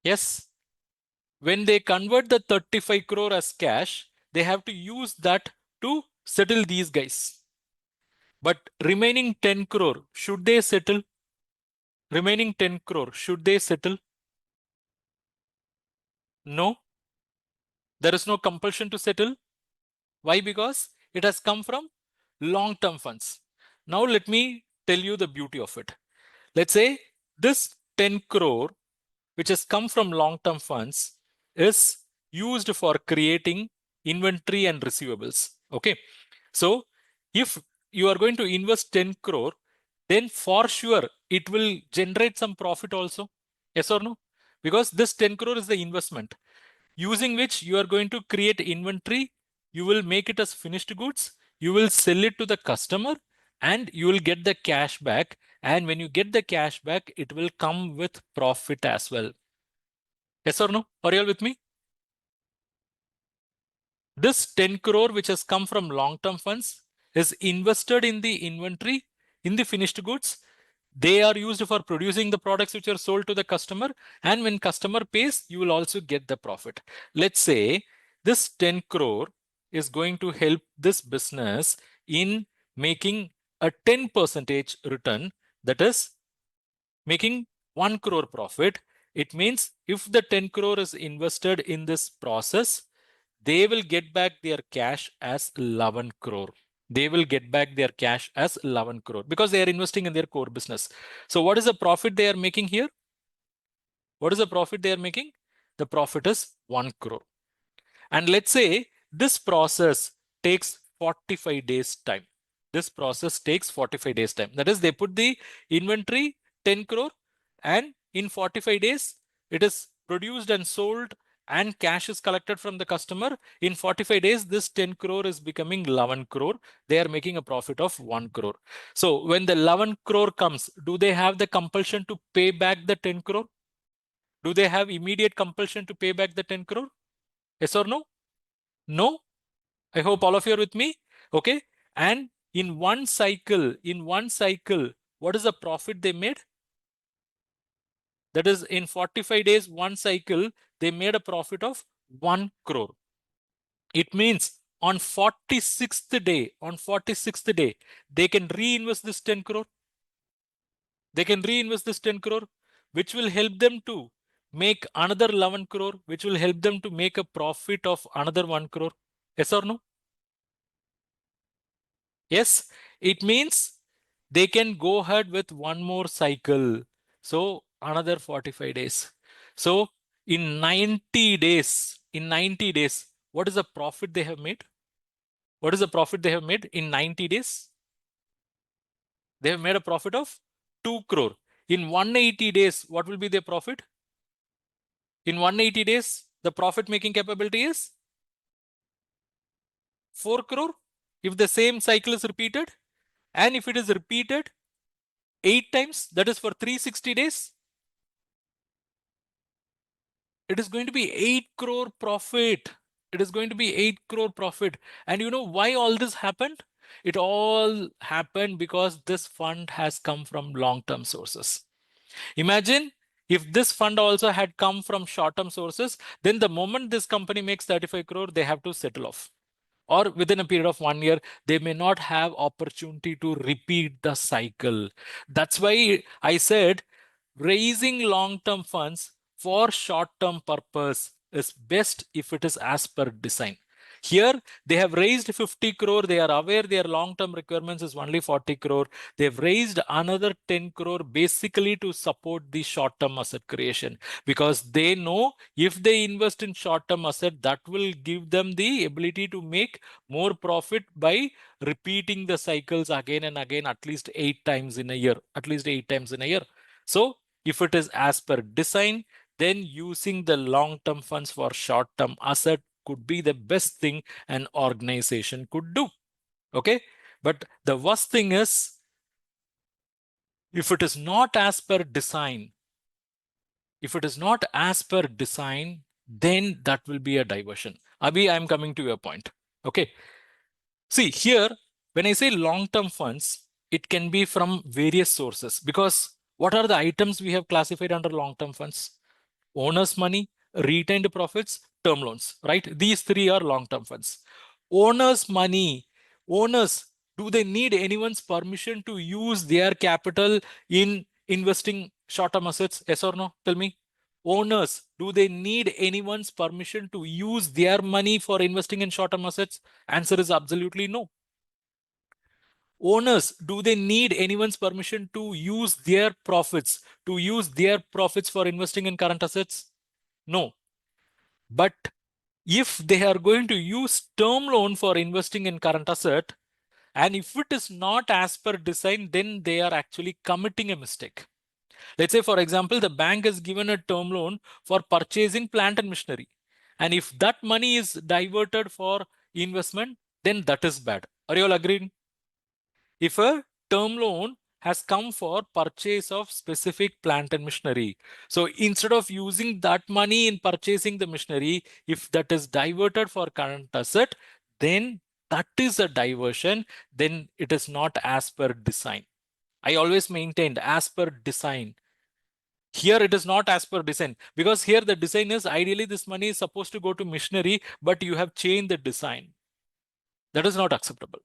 Yes. When they convert the 35 crore as cash, they have to use that to settle these guys. But remaining 10 crore, should they settle? Remaining 10 crore, should they settle? No. There is no compulsion to settle. Why? Because it has come from long-term funds. Now let me tell you the beauty of it. Let's say this 10 crore, which has come from long-term funds, is used for creating inventory and receivables. Okay. So if you are going to invest 10 crore, then for sure it will generate some profit also. Yes or no? Because this 10 crore is the investment using which you are going to create inventory. You will make it as finished goods. You will sell it to the customer and you will get the cash back. And when you get the cash back, it will come with profit as well. Yes or no? Are you all with me? This 10 crore, which has come from long-term funds, is invested in the inventory, in the finished goods. They are used for producing the products which are sold to the customer. And when customer pays, you will also get the profit. Let's say this 10 crore is going to help this business in making a 10% return, that is making 1 crore profit. It means if the 10 crore is invested in this process, they will get back their cash as 11 crore. They will get back their cash as 11 crore because they are investing in their core business. So what is the profit they are making here? What is the profit they are making? The profit is 1 crore. And let's say this process takes 45 days time. This process takes 45 days time. That is, they put the inventory 10 crore and in 45 days, it is produced and sold and cash is collected from the customer. In 45 days, this 10 crore is becoming 11 crore. They are making a profit of 1 crore. So when the 11 crore comes, do they have the compulsion to pay back the 10 crore? Do they have immediate compulsion to pay back the 10 crore? Yes or no? No. I hope all of you are with me. Okay. And in one cycle, what is the profit they made? That is, in 45 days, one cycle, they made a profit of 1 crore. It means on 46th day, they can reinvest this 10 crore. They can reinvest this 10 crore, which will help them to make another 11 crore, which will help them to make a profit of another 1 crore. Yes or no? Yes, it means they can go ahead with one more cycle. So another 45 days. So in 90 days, what is the profit they have made? What is the profit they have made in 90 days? They have made a profit of 2 crore. In 180 days, what will be their profit? In 180 days, the profit making capability is 4 crore if the same cycle is repeated. And if it is repeated 8 times, that is for 360 days, it is going to be 8 crore profit. It is going to be 8 crore profit. And you know why all this happened? It all happened because this fund has come from long-term sources. Imagine if this fund also had come from short-term sources, then the moment this company makes 35 crore, they have to settle off. Or within a period of 1 year, they may not have opportunity to repeat the cycle. That's why I said raising long-term funds for short-term purpose is best if it is as per design. Here, they have raised 50 crore. They are aware their long-term requirements is only 40 crore. They've raised another 10 crore basically to support the short-term asset creation, because they know if they invest in short-term asset, that will give them the ability to make more profit by repeating the cycles again and again, at least 8 times in a year, at least 8 times in a year. So if it is as per design, then using the long-term funds for short-term asset could be the best thing an organization could do. Okay. But the worst thing is, if it is not as per design, then that will be a diversion. Abhi, I'm coming to your point. Okay. See here, when I say long-term funds, it can be from various sources, because what are the items we have classified under long-term funds? Owner's money, retained profits, term loans, right? These three are long-term funds. Owner's money, owners, do they need anyone's permission to use their capital in investing short-term assets? Yes or no? Tell me. Owners, do they need anyone's permission to use their money for investing in short-term assets? Answer is absolutely no. Owners, do they need anyone's permission to use their profits, for investing in current assets? No. But if they are going to use term loan for investing in current asset, and if it is not as per design, then they are actually committing a mistake. Let's say, for example, the bank has given a term loan for purchasing plant and machinery. And if that money is diverted for investment, then that is bad. Are you all agreed? If a term loan has come for purchase of specific plant and machinery, so instead of using that money in purchasing the machinery, if that is diverted for current asset, then that is a diversion. Then it is not as per design. I always maintained as per design. Here it is not as per design, because here the design is ideally this money is supposed to go to machinery, but you have changed the design. That is not acceptable.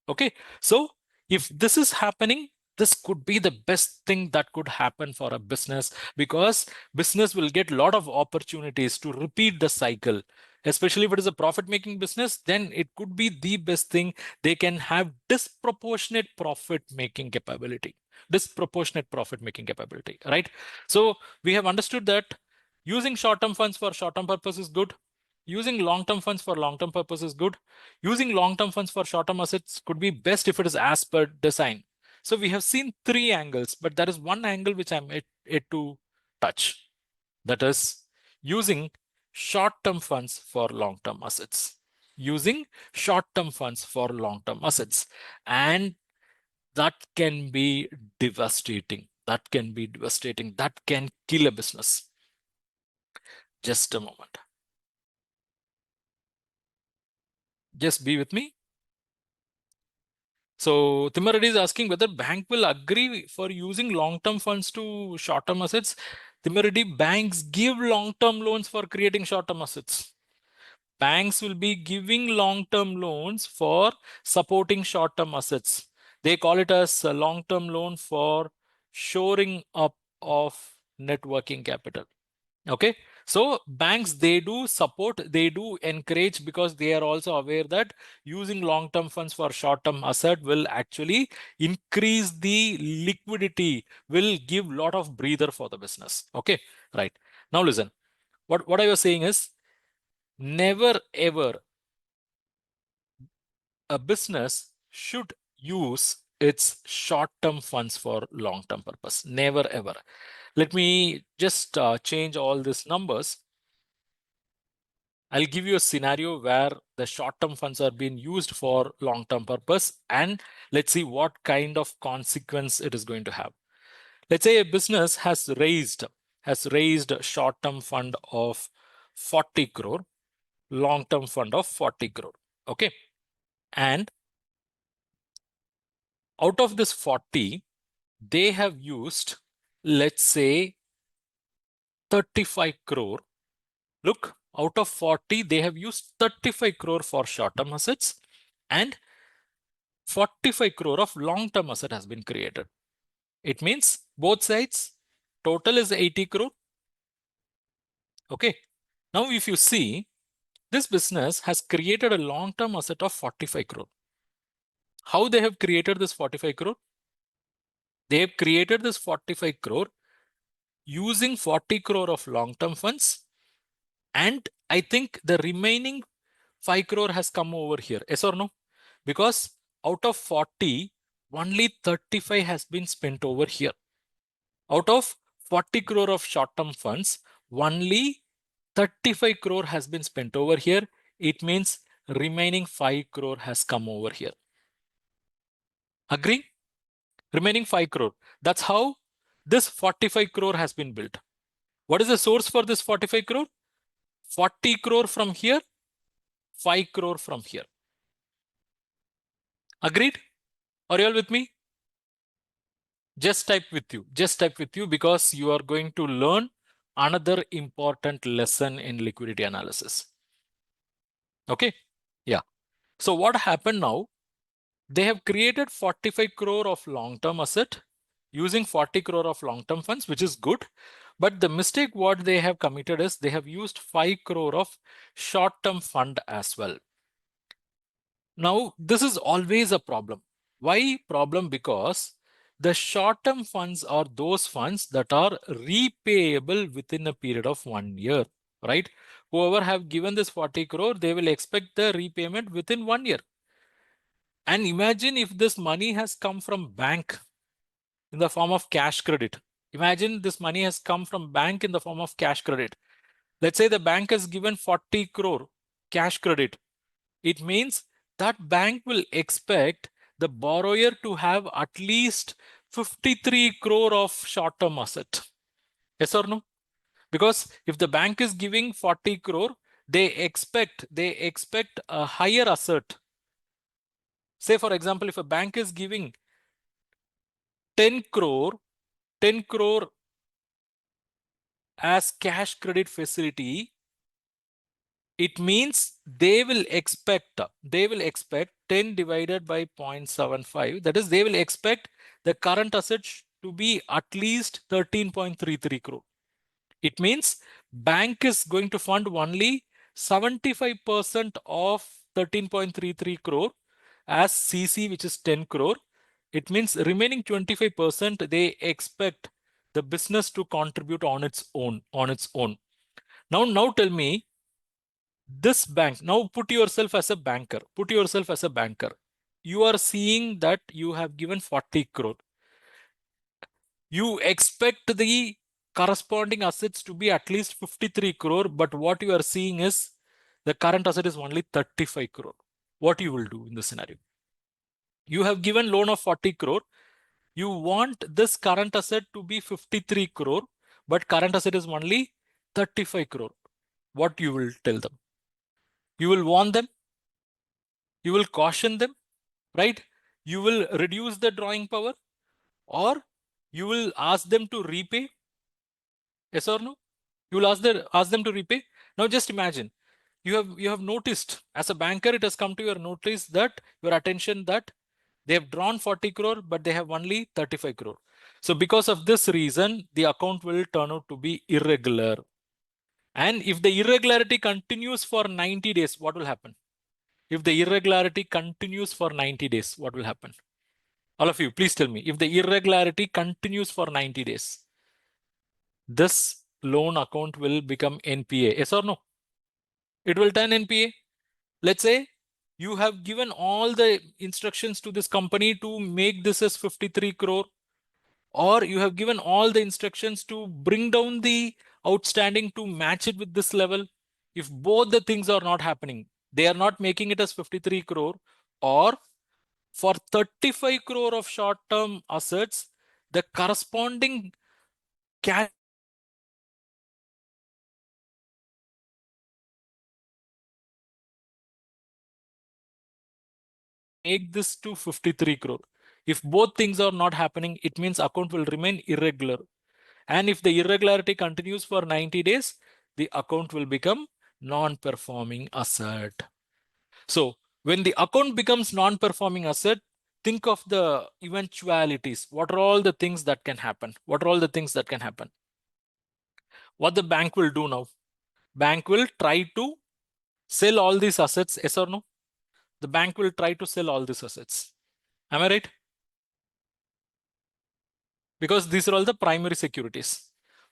Okay. So if this is happening, this could be the best thing that could happen for a business, because business will get a lot of opportunities to repeat the cycle. Especially if it is a profit making business, then it could be the best thing. They can have disproportionate profit making capability, right? So we have understood that using short-term funds for short-term purpose is good. Using long-term funds for long-term purpose is good. Using long-term funds for short-term assets could be best if it is as per design. So we have seen three angles, but there is one angle which I'm yet to touch. That is using short-term funds for long-term assets. Using short-term funds for long-term assets. And that can be devastating. That can kill a business. Just a moment. Just be with me. So Timareddy is asking whether bank will agree for using long-term funds to short-term assets. Timareddy, banks give long-term loans for creating short-term assets. Banks will be giving long-term loans for supporting short-term assets. They call it as a long-term loan for shoring up of net working capital. Okay. So banks, they do support, they do encourage, because they are also aware that using long-term funds for short-term asset will actually increase the liquidity, will give a lot of breather for the business. Okay. Right. Now listen, what I was saying is, never ever a business should use its short-term funds for long-term purpose. Never ever. Let me just change all these numbers. I'll give you a scenario where the short-term funds are being used for long-term purpose, and let's see what kind of consequence it is going to have. Let's say a business has raised a short-term fund of 40 crore, long-term fund of 40 crore. Okay. And out of this 40, they have used, let's say, 35 crore. Look, out of 40, they have used 35 crore for short-term assets and 45 crore of long-term asset has been created. It means both sides, total is 80 crore. Okay. Now, if you see, this business has created a long-term asset of 45 crore. How they have created this 45 crore? They have created this 45 crore using 40 crore of long-term funds. And I think the remaining 5 crore has come over here. Yes or no? Because out of 40, only 35 has been spent over here. Out of 40 crore of short-term funds, only 35 crore has been spent over here. It means remaining 5 crore has come over here. Agree? Remaining 5 crore. That's how this 45 crore has been built. What is the source for this 45 crore? 40 crore from here, 5 crore from here. Agreed? Are you all with me? Just type with you because you are going to learn another important lesson in liquidity analysis. Okay? Yeah. So what happened now? They have created 45 crore of long-term asset using 40 crore of long-term funds, which is good. But the mistake what they have committed is they have used 5 crore of short-term fund as well. Now, this is always a problem. Why problem? Because the short-term funds are those funds that are repayable within a period of 1 year, right? Whoever have given this 40 crore, they will expect the repayment within 1 year. And imagine if this money has come from bank in the form of cash credit. Imagine this money has come from bank in the form of cash credit. Let's say the bank has given 40 crore cash credit. It means that bank will expect the borrower to have at least 53 crore of short-term asset. Yes or no? Because if the bank is giving 40 crore, they expect a higher asset. Say, for example, if a bank is giving 10 crore as cash credit facility, it means they will expect 10 divided by 0.75. That is, they will expect the current assets to be at least 13.33 crore. It means bank is going to fund only 75% of 13.33 crore as CC, which is 10 crore. It means remaining 25% they expect the business to contribute on its own. Now tell me, this bank, now put yourself as a banker. You are seeing that you have given 40 crore. You expect the corresponding assets to be at least 53 crore, but what you are seeing is the current asset is only 35 crore. What you will do in this scenario? You have given loan of 40 crore. You want this current asset to be 53 crore, but current asset is only 35 crore. What you will tell them? You will warn them. You will caution them, right? You will reduce the drawing power, or you will ask them to repay. Yes or no? You will ask them to repay. Now just imagine, you have noticed as a banker, it has come to your notice that your attention that they have drawn 40 crore, but they have only 35 crore. So because of this reason, the account will turn out to be irregular. And if the irregularity continues for 90 days, what will happen? If the irregularity continues for 90 days, what will happen? All of you, please tell me. If the irregularity continues for 90 days, this loan account will become NPA. Yes or no? It will turn NPA. Let's say you have given all the instructions to this company to make this as 53 crore, or you have given all the instructions to bring down the outstanding to match it with this level. if both the things are not happening, they are not making it as 53 crore, or for 35 crore of short-term assets, the corresponding cash make this to 53 crore. If both things are not happening, it means account will remain irregular. And if the irregularity continues for 90 days, the account will become non-performing asset. So when the account becomes non-performing asset, think of the eventualities. What are all the things that can happen? What are all the things that can happen? What the bank will do now? Bank will try to sell all these assets, yes or no? The bank will try to sell all these assets. Am I right? Because these are all the primary securities.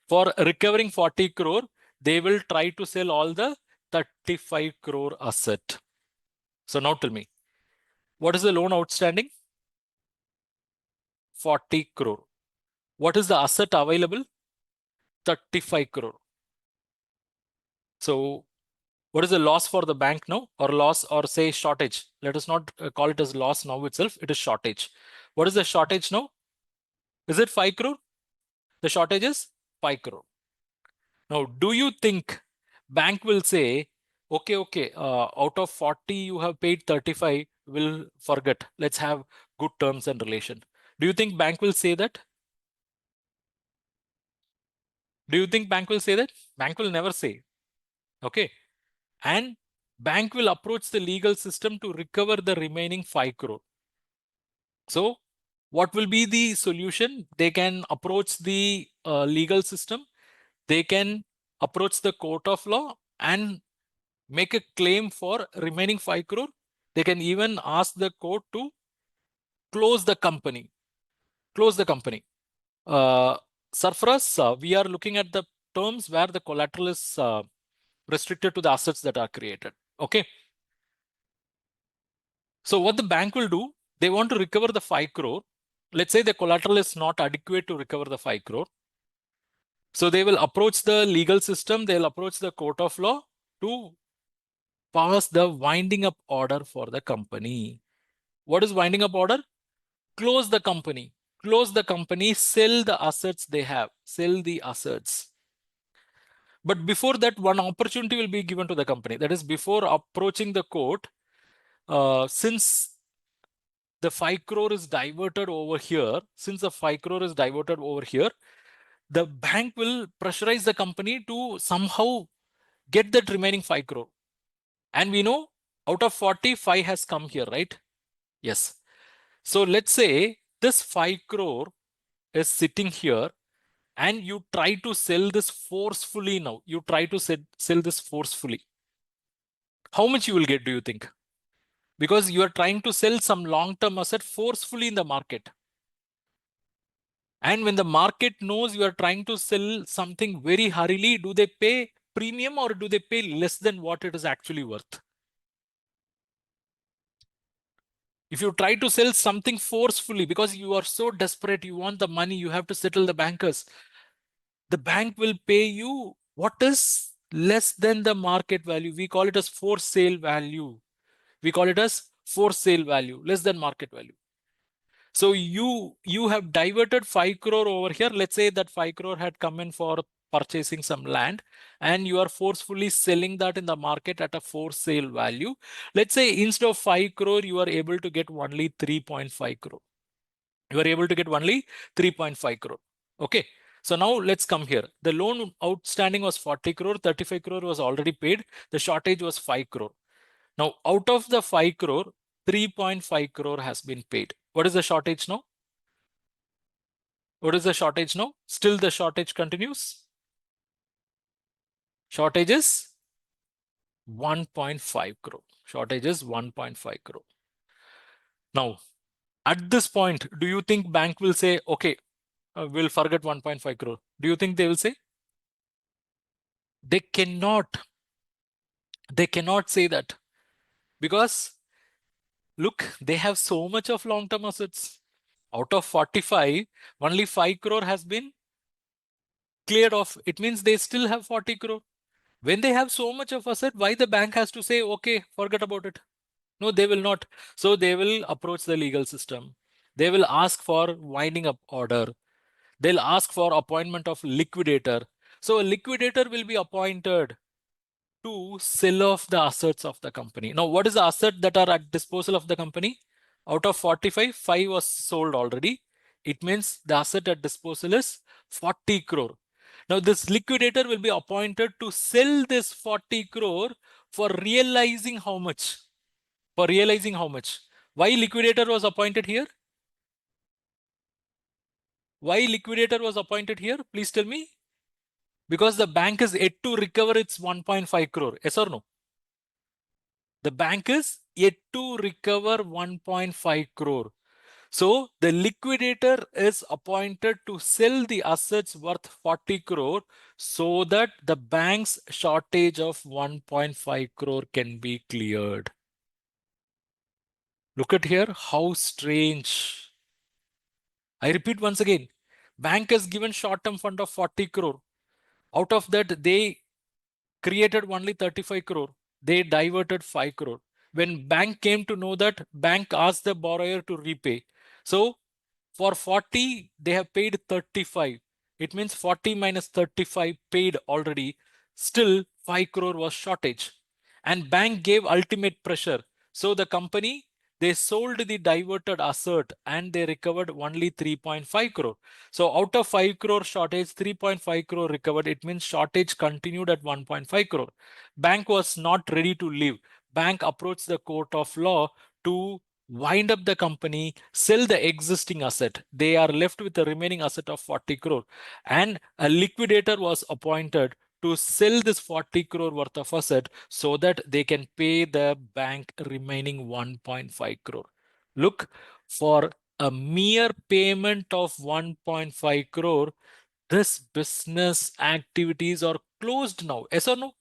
For recovering 40 crore, they will try to sell all the 35 crore asset. So now tell me, what is the loan outstanding? 40 crore. What is the asset available? 35 crore. So what is the loss for the bank now, or loss, or say shortage? Let us not call it as loss now itself. It is shortage. What is the shortage now? Is it 5 crore? The shortage is 5 crore. Now, do you think bank will say, okay, out of 40, you have paid 35, we'll forget. Let's have good terms and relation. Do you think bank will say that? Do you think bank will say that? Bank will never say. Okay. And bank will approach the legal system to recover the remaining 5 crore. So what will be the solution? They can approach the legal system. They can approach the court of law and make a claim for remaining 5 crore. They can even ask the court to close the company. Close the company. Sarfaraz, we are looking at the terms where the collateral is restricted to the assets that are created. Okay. So what the bank will do, they want to recover the 5 crore. Let's say the collateral is not adequate to recover the 5 crore. So they will approach the legal system. They'll approach the court of law to pass the winding up order for the company. What is winding up order? Close the company. Close the company, sell the assets they have. Sell the assets. But before that, one opportunity will be given to the company. That is, before approaching the court, since the 5 crore is diverted over here, the bank will pressurize the company to somehow get that remaining 5 crore. And we know out of 40, 5 has come here, right? Yes. So let's say this 5 crore is sitting here and you try to sell this forcefully now. You try to sell this forcefully. How much you will get, do you think? Because you are trying to sell some long-term asset forcefully in the market. And when the market knows you are trying to sell something very hurriedly, do they pay premium or do they pay less than what it is actually worth? If you try to sell something forcefully because you are so desperate, you want the money, you have to settle the bankers, the bank will pay you what is less than the market value. We call it as for sale value. We call it as for sale value, less than market value. So you have diverted 5 crore over here. Let's say that 5 crore had come in for purchasing some land and you are forcefully selling that in the market at a for sale value. Let's say instead of 5 crore, you are able to get only 3.5 crore. You are able to get only 3.5 crore. Okay. So now let's come here. The loan outstanding was 40 crore, 35 crore was already paid. The shortage was 5 crore. Now out of the 5 crore, 3.5 crore has been paid. What is the shortage now? What is the shortage now? Still the shortage continues. Shortage is 1.5 crore. Shortage is 1.5 crore. Now, at this point, do you think bank will say, okay, we'll forget 1.5 crore? Do you think they will say? They cannot. They cannot say that because look, they have so much of long-term assets. Out of 45, only 5 crore has been cleared off. It means they still have 40 crore. When they have so much of asset, why the bank has to say, okay, forget about it? No, they will not. So they will approach the legal system. They will ask for winding up order. They'll ask for appointment of liquidator. So a liquidator will be appointed to sell off the assets of the company. Now, what is the asset that are at disposal of the company? Out of 45, 5 was sold already. It means the asset at disposal is 40 crore. Now, this liquidator will be appointed to sell this 40 crore for realizing how much? For realizing how much? Why liquidator was appointed here? Why liquidator was appointed here? Please tell me. Because the bank is yet to recover its 1.5 crore. Yes or no? The bank is yet to recover 1.5 crore. So the liquidator is appointed to sell the assets worth 40 crore so that the bank's shortage of 1.5 crore can be cleared. Look at here, how strange. I repeat once again, bank has given short-term fund of 40 crore. Out of that, they created only 35 crore. They diverted 5 crore. When bank came to know that, bank asked the borrower to repay. So for 40, they have paid 35. It means 40 minus 35 paid already. Still 5 crore was shortage. And bank gave ultimate pressure. So the company, they sold the diverted asset and they recovered only 3.5 crore. So out of 5 crore shortage, 3.5 crore recovered. It means shortage continued at 1.5 crore. Bank was not ready to leave. Bank approached the court of law to wind up the company, sell the existing asset. They are left with the remaining asset of 40 crore. And a liquidator was appointed to sell this 40 crore worth of asset so that they can pay the bank remaining 1.5 crore. Look, for a mere payment of 1.5 crore, this business activities are closed now. Yes or no?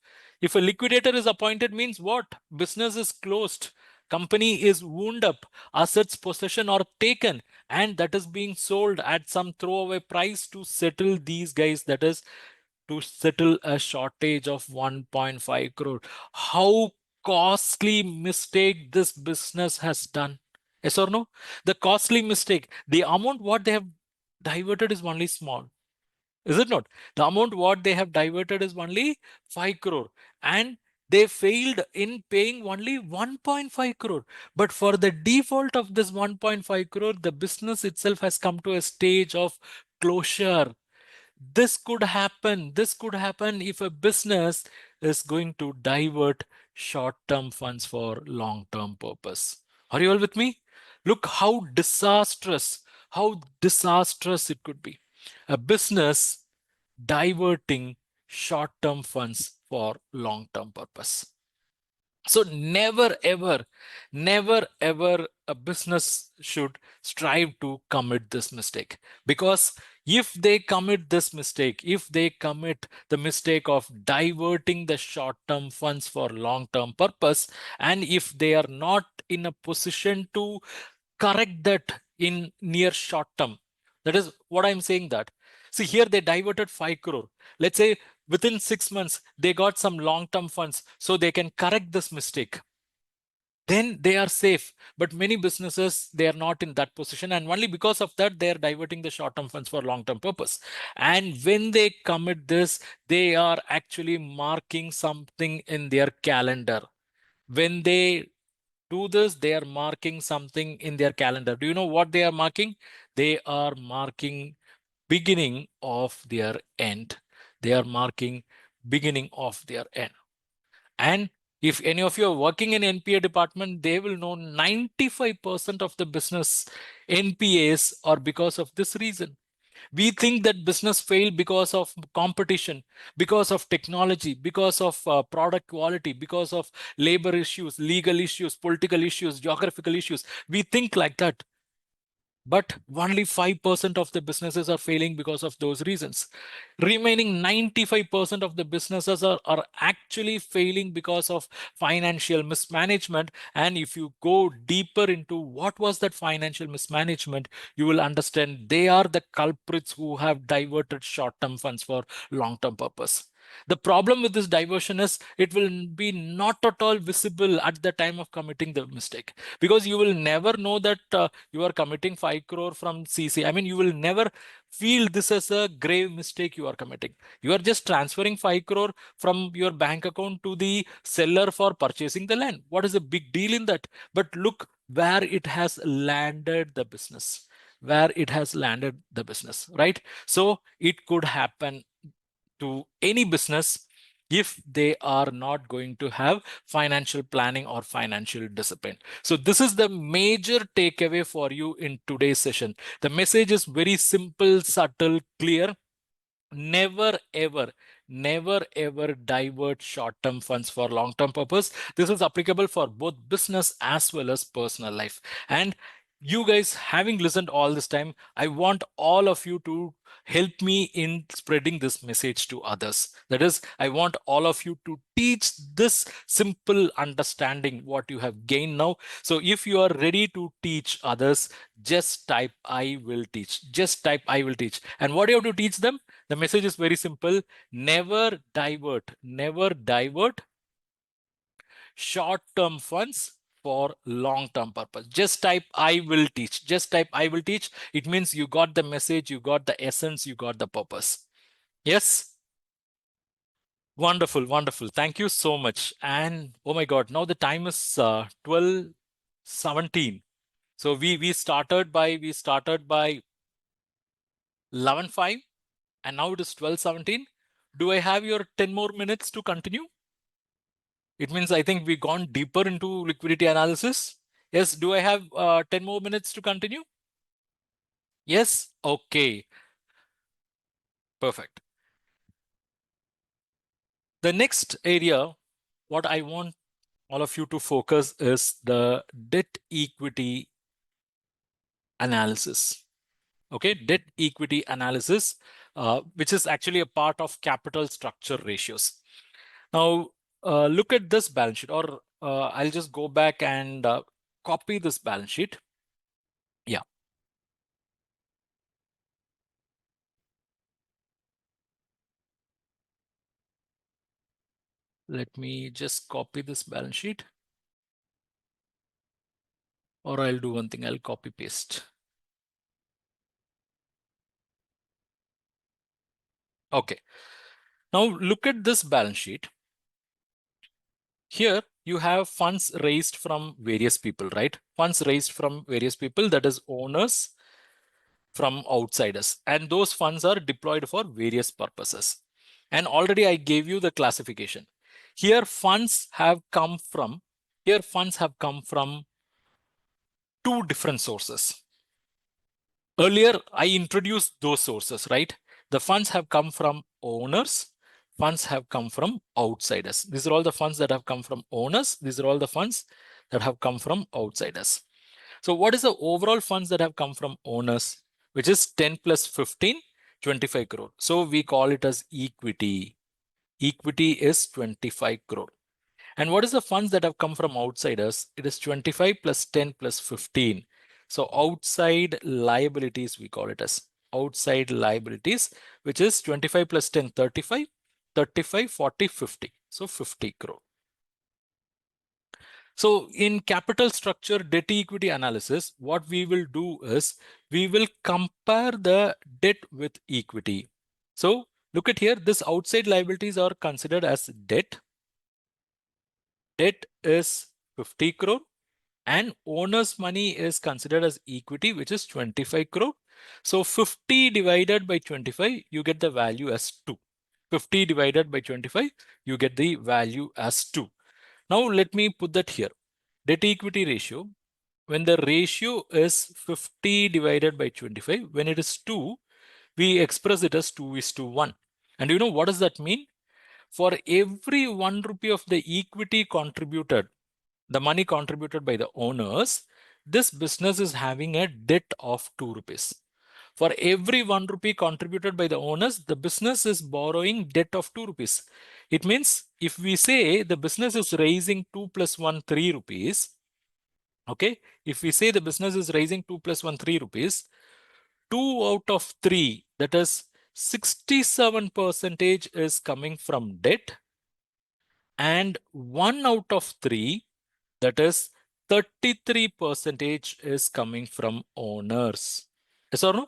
If a liquidator is appointed means what? Business is closed. Company is wound up. Assets possession are taken and that is being sold at some throwaway price to settle these guys. That is to settle a shortage of 1.5 crore. How costly mistake this business has done. Yes or no? The costly mistake, the amount what they have diverted is only small. Is it not? The amount what they have diverted is only 5 crore and they failed in paying only 1.5 crore. But for the default of this 1.5 crore, the business itself has come to a stage of closure. This could happen. This could happen if a business is going to divert short-term funds for long-term purpose. Are you all with me? Look how disastrous it could be. A business diverting short-term funds for long-term purpose. So never ever a business should strive to commit this mistake, because if they commit this mistake, if they commit the mistake of diverting the short-term funds for long-term purpose, and if they are not in a position to correct that in near short term, that is what I'm saying that. See here, they diverted 5 crore. Let's say within 6 months, they got some long-term funds so they can correct this mistake. Then they are safe. But many businesses, they are not in that position. And only because of that, they are diverting the short-term funds for long-term purpose. And when they commit this, they are actually marking something in their calendar. When they do this, they are marking something in their calendar. Do you know what they are marking? They are marking beginning of their end. They are marking beginning of their end. And if any of you are working in NPA department, they will know 95% of the business NPAs are because of this reason. We think that business failed because of competition, because of technology, because of product quality, because of labor issues, legal issues, political issues, geographical issues. We think like that. But only 5% of the businesses are failing because of those reasons. Remaining 95% of the businesses are actually failing because of financial mismanagement. And if you go deeper into what was that financial mismanagement, you will understand they are the culprits who have diverted short-term funds for long-term purpose. The problem with this diversion is it will be not at all visible at the time of committing the mistake, because you will never know that you are committing 5 crore from CC. I mean, you will never feel this as a grave mistake you are committing. You are just transferring 5 crore from your bank account to the seller for purchasing the land. What is the big deal in that? But look where it has landed the business, right? So it could happen to any business if they are not going to have financial planning or financial discipline. So this is the major takeaway for you in today's session. The message is very simple, subtle, clear. Never ever divert short-term funds for long-term purpose. This is applicable for both business as well as personal life. And you guys, having listened all this time, I want all of you to help me in spreading this message to others. That is, I want all of you to teach this simple understanding what you have gained now. So if you are ready to teach others, just type I will teach. Just type I will teach. And what do you have to teach them? The message is very simple. Never divert short-term funds for long-term purpose. Just type I will teach. Just type I will teach. It means you got the message, you got the essence, you got the purpose. Yes? Wonderful, wonderful. Thank you so much. And oh my God, now the time is 12:17. So we started by 11:05. And now it is 12:17. Do I have your 10 more minutes to continue? It means I think we've gone deeper into liquidity analysis. Yes, do I have 10 more minutes to continue? Yes? Okay, perfect. The next area, what I want all of you to focus is the debt equity analysis. Okay, debt equity analysis, which is actually a part of capital structure ratios. Now, look at this balance sheet, or I'll just go back and copy this balance sheet. Yeah. Let me just copy this balance sheet. Or I'll do one thing, I'll copy paste. Okay. Now look at this balance sheet. Here you have funds raised from various people, right? Funds raised from various people, that is owners, from outsiders. And those funds are deployed for various purposes. And already I gave you the classification. Here funds have come from two different sources. Earlier, I introduced those sources, right? The funds have come from owners. Funds have come from outsiders. These are all the funds that have come from owners. These are all the funds that have come from outsiders. So what is the overall funds that have come from owners, which is 10 plus 15, 25 crore. So we call it as equity. Equity is 25 crore. And what is the funds that have come from outsiders? It is 25 plus 10 plus 15. So outside liabilities, we call it as outside liabilities, which is 25 plus 10, 35, 35, 40, 50. So 50 crore. So in capital structure debt equity analysis, what we will do is we will compare the debt with equity. So look at here, this outside liabilities are considered as debt. Debt is 50 crore and owner's money is considered as equity, which is 25 crore. So 50 divided by 25, you get the value as 2. 50 divided by 25, you get the value as 2. Now let me put that here. Debt equity ratio, when the ratio is 50 divided by 25, when it is 2, we express it as 2:1. And you know what does that mean? For every 1 rupee of the equity contributed, the money contributed by the owners, this business is having a debt of 2 rupees. For every 1 rupee contributed by the owners, the business is borrowing debt of 2 rupees. It means if we say the business is raising 2 plus 1, 3 rupees, okay, if we say the business is raising 2 plus 1, 3 rupees, 2 out of 3, that is 67% is coming from debt, and 1 out of 3, that is 33% is coming from owners. Yes or no?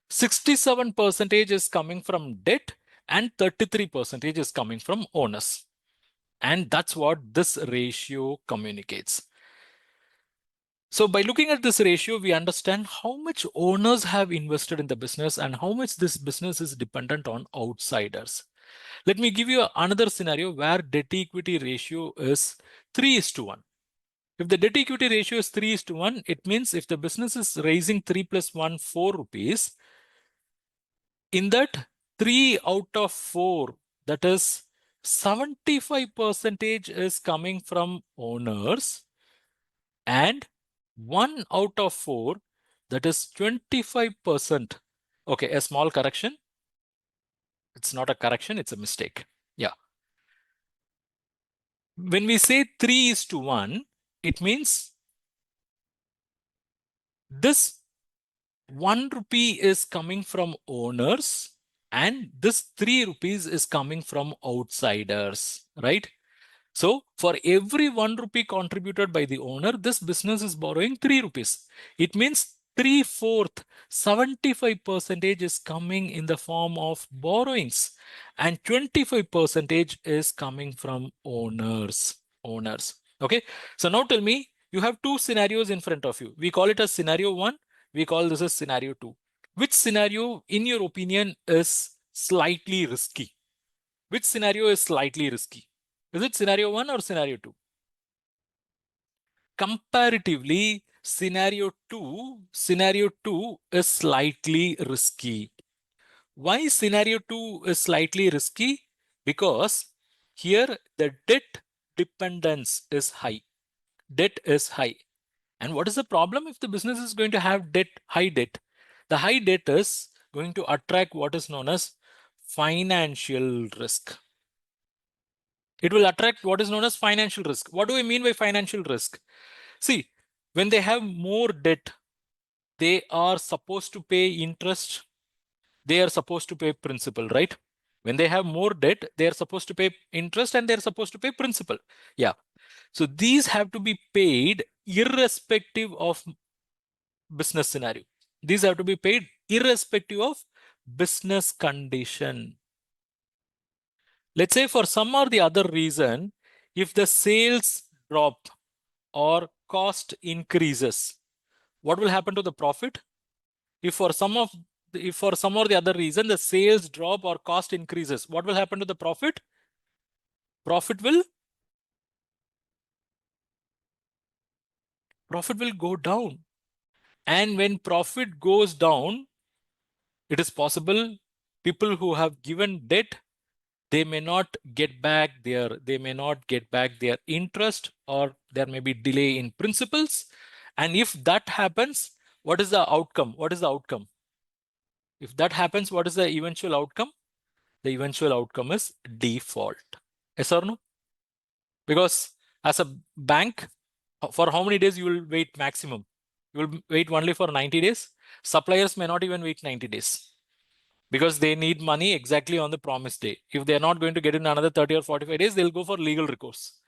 67% is coming from debt and 33% is coming from owners. And that's what this ratio communicates. So by looking at this ratio, we understand how much owners have invested in the business and how much this business is dependent on outsiders. Let me give you another scenario where debt equity ratio is 3:1. If the debt equity ratio is 3:1, it means if the business is raising 3 plus 1, 4 rupees, in that 3 out of 4, that is 75% is coming from owners, and 1 out of 4, that is 25%. Okay, a small correction. It's not a correction, it's a mistake. Yeah. When we say 3:1, it means this 1 rupee is coming from owners and this 3 rupees is coming from outsiders, right? So for every 1 rupee contributed by the owner, this business is borrowing 3 rupees. It means 3/4, 75% is coming in the form of borrowings and 25% is coming from owners. Okay. So now tell me, you have two scenarios in front of you. We call it as scenario 1. We call this as scenario 2. Which scenario, in your opinion, is slightly risky? Which scenario is slightly risky? Is it scenario 1 or scenario 2? Comparatively, scenario 2 is slightly risky. Why scenario 2 is slightly risky? Because here the debt dependence is high. Debt is high. And what is the problem if the business is going to have debt, high debt? The high debt is going to attract what is known as financial risk. It will attract what is known as financial risk. What do I mean by financial risk? See, when they have more debt, they are supposed to pay interest. They are supposed to pay principal, right? When they have more debt, they are supposed to pay interest and they're supposed to pay principal. Yeah. So these have to be paid irrespective of business scenario. These have to be paid irrespective of business condition. Let's say for some or the other reason, if the sales drop or cost increases, what will happen to the profit? If for some or the other reason the sales drop or cost increases, what will happen to the profit? Profit will go down. And when profit goes down, it is possible people who have given debt, they may not get back their interest, or there may be delay in principals. And if that happens, what is the outcome? If that happens, what is the eventual outcome? The eventual outcome is default. Yes or no? Because as a bank, for how many days you will wait maximum? You will wait only for 90 days. Suppliers may not even wait 90 days because they need money exactly on the promised day. If they're not going to get in another 30 or 45 days, they'll go for legal recourse.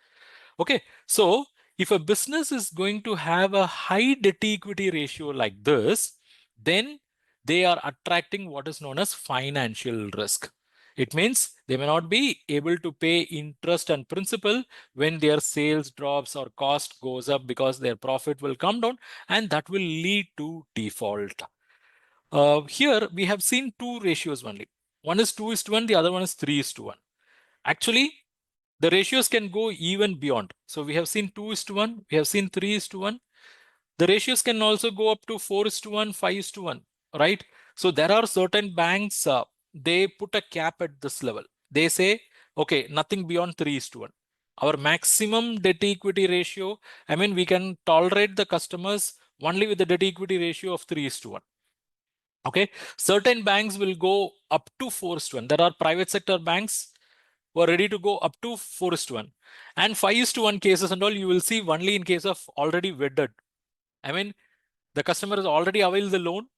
Okay, so if a business is going to have a high debt equity ratio like this, then they are attracting what is known as financial risk. It means they may not be able to pay interest and principal when their sales drops or cost goes up, because their profit will come down and that will lead to default. Here we have seen two ratios only. One is 2:1, the other one is 3:1. Actually, the ratios can go even beyond. So we have seen 2:1, we have seen 3:1. The ratios can also go up to 4:1, 5:1, right? So there are certain banks, they put a cap at this level. They say, okay, nothing beyond 3:1. Our maximum debt equity ratio, I mean, we can tolerate the customers only with the debt equity ratio of 3:1. Okay, certain banks will go up to 4:1. There are private sector banks who are ready to go up to 4:1. And 5:1 cases and all, you will see only in case of already wedded. I mean, the customer has already availed the loan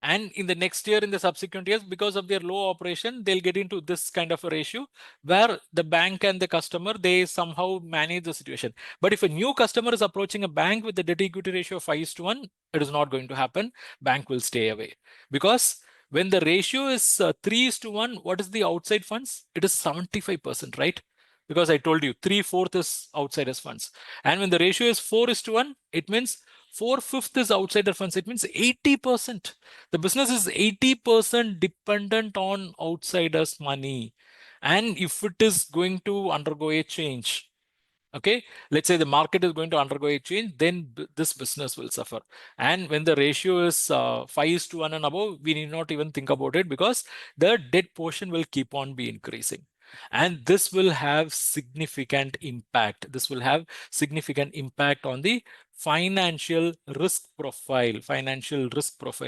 And in the next year, in the subsequent years, because of their low operation, they'll get into this kind of a ratio where the bank and the customer, they somehow manage the situation. But if a new customer is approaching a bank with the debt equity ratio of 5:1, it is not going to happen. Bank will stay away, because when the ratio is 3:1, what is the outside funds? It is 75%, right? Because I told you 3/4 is outsiders funds. And when the ratio is 4:1, it means 4/5 is outsider funds. It means 80%. The business is 80% dependent on outsiders' money. And if it is going to undergo a change, okay, let's say the market is going to undergo a change, then this business will suffer. And when the ratio is 5:1 and above, we need not even think about it, because the debt portion will keep on be increasing. And this will have significant impact. This will have significant impact on the financial risk profile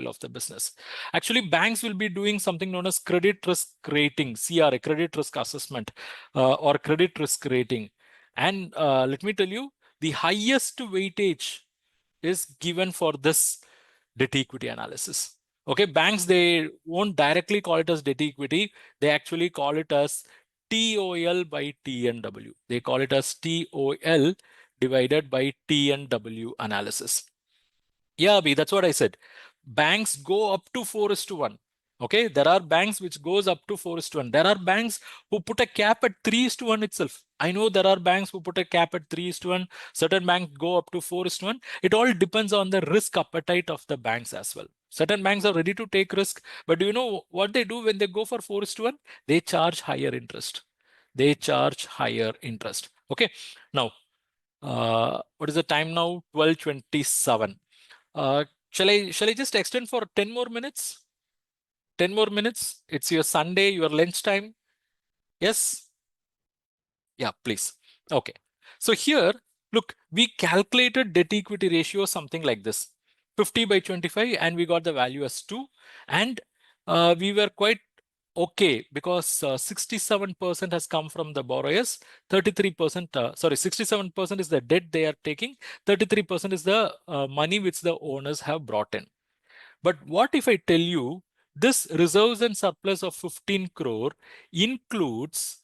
of the business. Actually, banks will be doing something known as credit risk rating, CRA, credit risk assessment, or credit risk rating. And let me tell you, the highest weightage is given for this debt equity analysis. Okay, banks, they won't directly call it as debt equity. They actually call it as TOL by TNW. They call it as TOL divided by TNW analysis. Yeah, Abhi, that's what I said. Banks go up to 4:1. Okay, there are banks which goes up to 4:1. There are banks who put a cap at 3:1 itself. I know there are banks who put a cap at 3:1. Certain banks go up to 4:1. It all depends on the risk appetite of the banks as well. Certain banks are ready to take risk, but do you know what they do when they go for 4:1? They charge higher interest. They charge higher interest. Okay, now what is the time now? 12:27. Shall I just extend for 10 more minutes? 10 more minutes. It's your Sunday, your lunch time. Yes? Yeah, please. Okay. So here, look, we calculated debt equity ratio something like this, 50/25, and we got the value as 2. And we were quite okay, because 67% has come from the borrowers, 33%, 67% is the debt they are taking, 33% is the money which the owners have brought in. But what if I tell you this reserves and surplus of 15 crore includes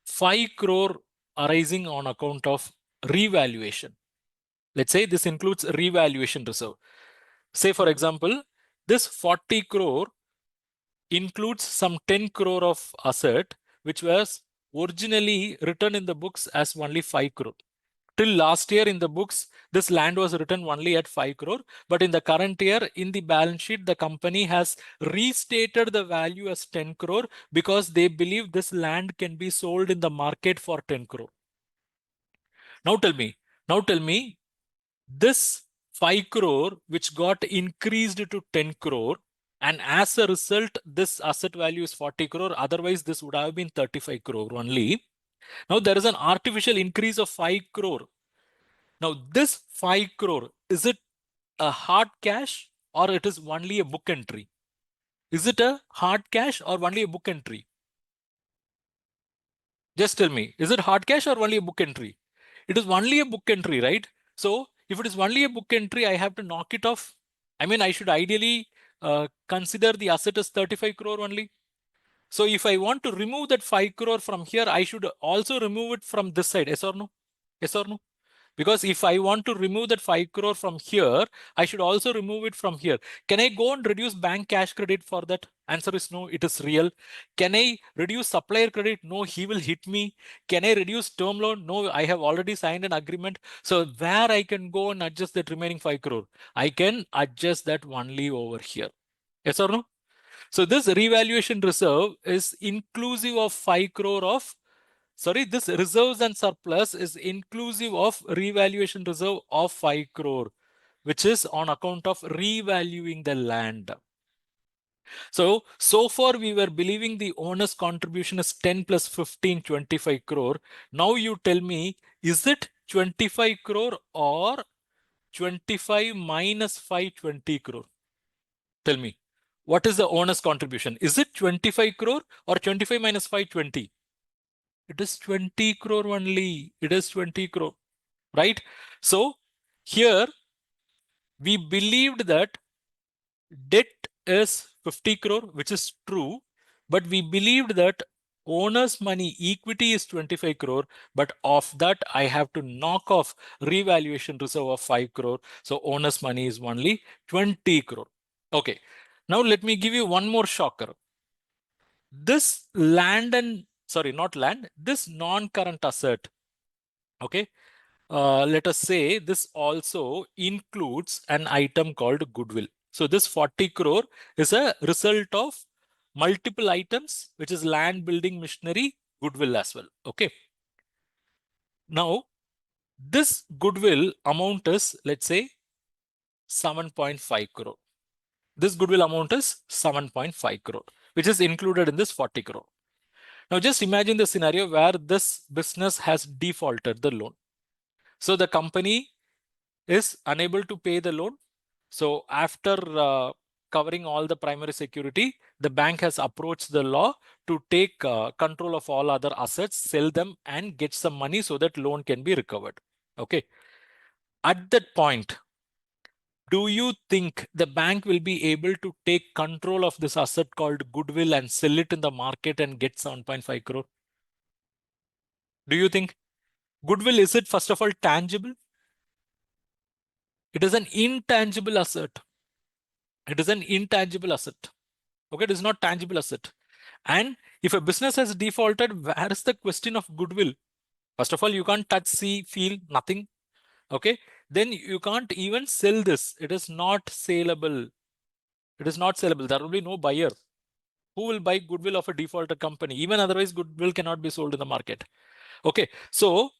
5 crore arising on account of revaluation? Let's say this includes revaluation reserve. Say, for example, this 40 crore includes some 10 crore of asset, which was originally written in the books as only 5 crore. Till last year in the books, this land was written only at 5 crore. But in the current year, in the balance sheet, the company has restated the value as 10 crore, because they believe this land can be sold in the market for 10 crore. Now tell me, this 5 crore which got increased to 10 crore, and as a result, this asset value is 40 crore. Otherwise, this would have been 35 crore only. Now there is an artificial increase of 5 crore. Now this 5 crore, is it a hard cash or it is only a book entry? Is it a hard cash or only a book entry? Just tell me, is it hard cash or only a book entry? It is only a book entry, right? So if it is only a book entry, I have to knock it off. I mean, I should ideally consider the asset as 35 crore only. So if I want to remove that 5 crore from here, I should also remove it from this side. Yes or no? Yes or no? Because if I want to remove that 5 crore from here, I should also remove it from here. Can I go and reduce bank cash credit for that? Answer is no, it is real. Can I reduce supplier credit? No, he will hit me. Can I reduce term loan? No, I have already signed an agreement. So where I can go and adjust that remaining 5 crore? I can adjust that only over here. Yes or no? So this revaluation reserve is inclusive of 5 crore of, this reserves and surplus is inclusive of revaluation reserve of 5 crore, which is on account of revaluing the land. So far we were believing the owner's contribution is 10 plus 15, 25 crore. Now you tell me, is it 25 crore or 25 minus 5, 20 crore? Tell me, what is the owner's contribution? Is it 25 crore or 25 minus 5, 20? It is 20 crore only. It is 20 crore, right? So here we believed that debt is 50 crore, which is true, but we believed that owner's money equity is 25 crore, but of that I have to knock off revaluation reserve of 5 crore. So owner's money is only 20 crore. Okay. Now let me give you one more shocker. This land and, sorry, not land, this non-current asset, okay, let us say this also includes an item called goodwill. So this 40 crore is a result of multiple items, which is land, building, machinery, goodwill as well. Okay. Now, this goodwill amount is, let's say, 7.5 crore. This goodwill amount is 7.5 crore, which is included in this 40 crore. Now, just imagine the scenario where this business has defaulted the loan. So the company is unable to pay the loan. So after covering all the primary security, the bank has approached the law to take control of all other assets, sell them and get some money so that loan can be recovered. Okay. At that point, do you think the bank will be able to take control of this asset called goodwill and sell it in the market and get 7.5 crore? Do you think goodwill, is it first of all tangible? It is an intangible asset. It is an intangible asset. Okay, it is not tangible asset. And if a business has defaulted, where is the question of goodwill? First of all, you can't touch, see, feel, nothing. Okay, then you can't even sell this. It is not saleable. It is not saleable. There will be no buyer. Who will buy goodwill of a defaulted company? Even otherwise, goodwill cannot be sold in the market. Okay, so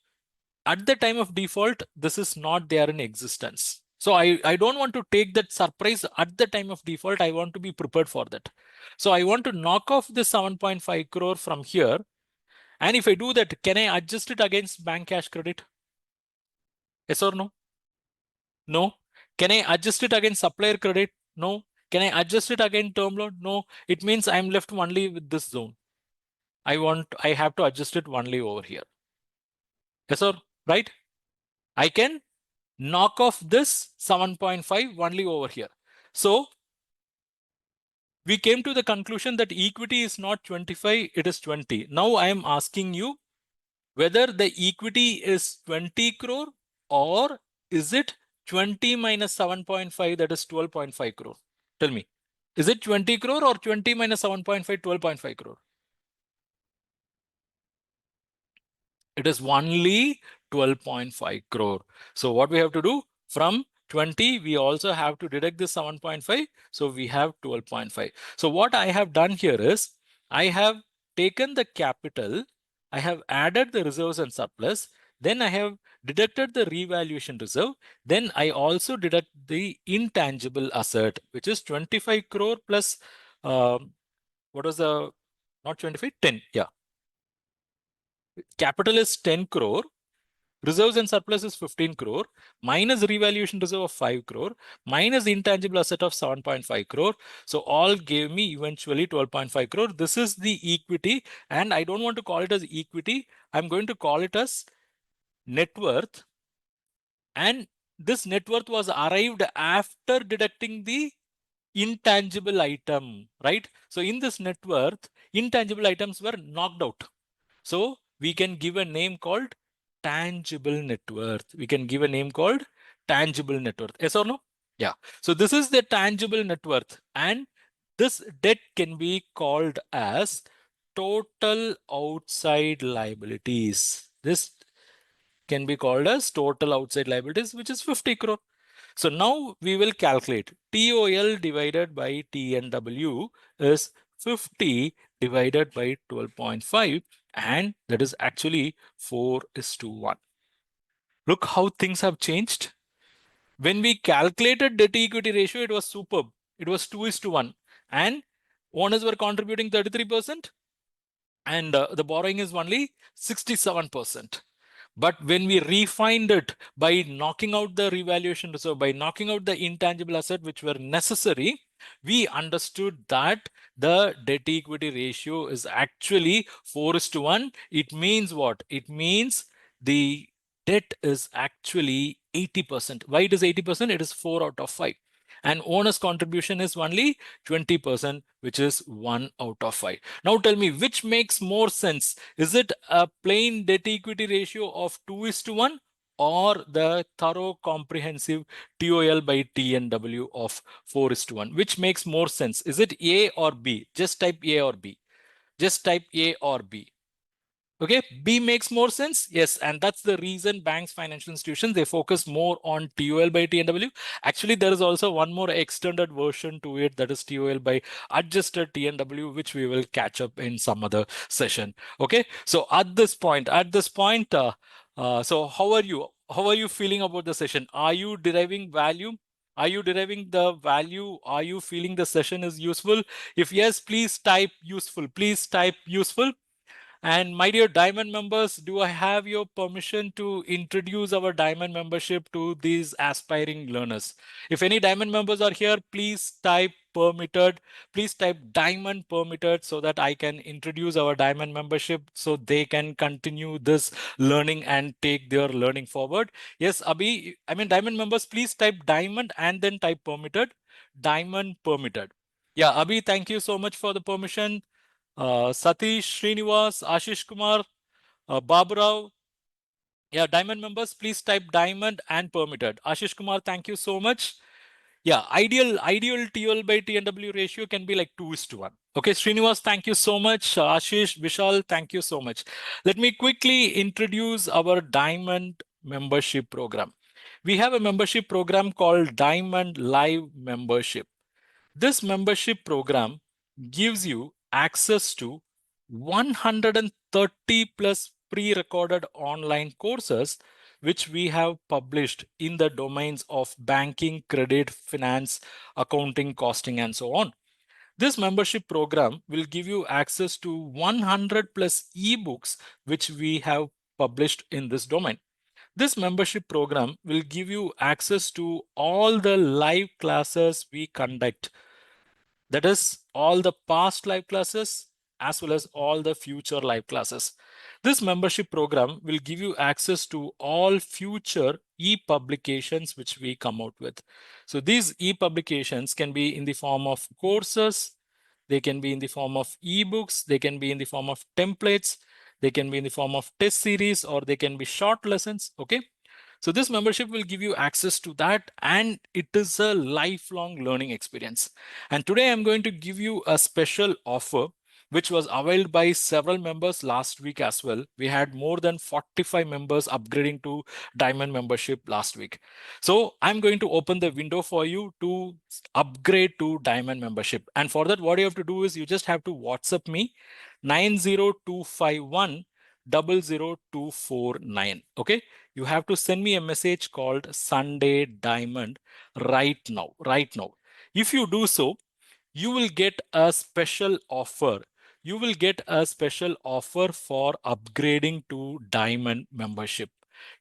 at the time of default, this is not there in existence. So I don't want to take that surprise at the time of default. I want to be prepared for that. So I want to knock off the 7.5 crore from here. And if I do that, can I adjust it against bank cash credit? Yes or no? No. Can I adjust it against supplier credit? No. Can I adjust it against term loan? No. It means I'm left only with this zone. I have to adjust it only over here. Yes or right? I can knock off this 7.5 only over here. So we came to the conclusion that equity is not 25, it is 20. Now I am asking you whether the equity is 20 crore or is it 20 minus 7.5, that is 12.5 crore. Tell me, is it 20 crore or 20 minus 7.5, 12.5 crore? It is only 12.5 crore. So what we have to do, from 20, we also have to deduct this 7.5. So we have 12.5. So what I have done here is, I have taken the capital, I have added the reserves and surplus, then I have deducted the revaluation reserve, then I also deduct the intangible asset, which is 25 crore plus, what was the, not 25, 10, yeah. Capital is 10 crore. Reserves and surplus is 15 crore, minus revaluation reserve of 5 crore, minus intangible asset of 7.5 crore. So all gave me eventually 12.5 crore. This is the equity, and I don't want to call it as equity. I'm going to call it as net worth. And this net worth was arrived after deducting the intangible item, right? So in this net worth, intangible items were knocked out. So we can give a name called tangible net worth. We can give a name called tangible net worth. Yes or no? Yeah. So this is the tangible net worth. And this debt can be called as total outside liabilities. This can be called as total outside liabilities, which is 50 crore. So now we will calculate TOL divided by TNW is 50 divided by 12.5, and that is actually 4:1. Look how things have changed. When we calculated debt equity ratio, it was superb. It was 2:1, and owners were contributing 33%, and the borrowing is only 67%. But when we refined it by knocking out the revaluation reserve, by knocking out the intangible asset which were necessary, we understood that the debt equity ratio is actually 4:1. It means what? It means the debt is actually 80%. Why it is 80%? It is 4 out of 5. and owner's contribution is only 20%, which is 1 out of 5. Now tell me, which makes more sense? Is it a plain debt equity ratio of 2:1 or the thorough comprehensive TOL by TNW of 4:1? Which makes more sense? Is it A or B? Just type A or B. Just type A or B. Okay, B makes more sense. Yes, and that's the reason banks, financial institutions, they focus more on TOL by TNW. Actually, there is also one more extended version to it, that is TOL by adjusted TNW, which we will catch up in some other session. Okay, so at this point, so how are you? How are you feeling about the session? Are you deriving value? Are you deriving the value? Are you feeling the session is useful? If yes, please type useful. Please type useful. And my dear Diamond members, do I have your permission to introduce our Diamond membership to these aspiring learners? If any Diamond members are here, please type permitted. Please type Diamond permitted so that I can introduce our Diamond membership so they can continue this learning and take their learning forward. Yes, Abhi, I mean Diamond members, please type Diamond and then type permitted. Diamond permitted. Yeah, Abhi, thank you so much for the permission. Satish, Srinivas, Ashish Kumar, Baburao. Yeah, Diamond members, please type Diamond and permitted. Ashish Kumar, thank you so much. Yeah, ideal TOL by TNW ratio can be like 2:1. Okay, Srinivas, thank you so much. Ashish, Vishal, thank you so much. Let me quickly introduce our Diamond membership program. We have a membership program called Diamond Live Membership. This membership program gives you access to 130 plus pre-recorded online courses which we have published in the domains of banking, credit, finance, accounting, costing, and so on. This membership program will give you access to 100 plus ebooks which we have published in this domain. This membership program will give you access to all the live classes we conduct. That is all the past live classes as well as all the future live classes. This membership program will give you access to all future e-publications which we come out with. So these e-publications can be in the form of courses, they can be in the form of ebooks, they can be in the form of templates, they can be in the form of test series, or they can be short lessons. Okay. So this membership will give you access to that, and it is a lifelong learning experience. And today I'm going to give you a special offer which was availed by several members last week as well. We had more than 45 members upgrading to Diamond membership last week. So I'm going to open the window for you to upgrade to Diamond membership. And for that, what you have to do is you just have to WhatsApp me 90251 00249. Okay, you have to send me a message called Sunday Diamond right now. If you do so, you will get a special offer. You will get a special offer for upgrading to Diamond membership.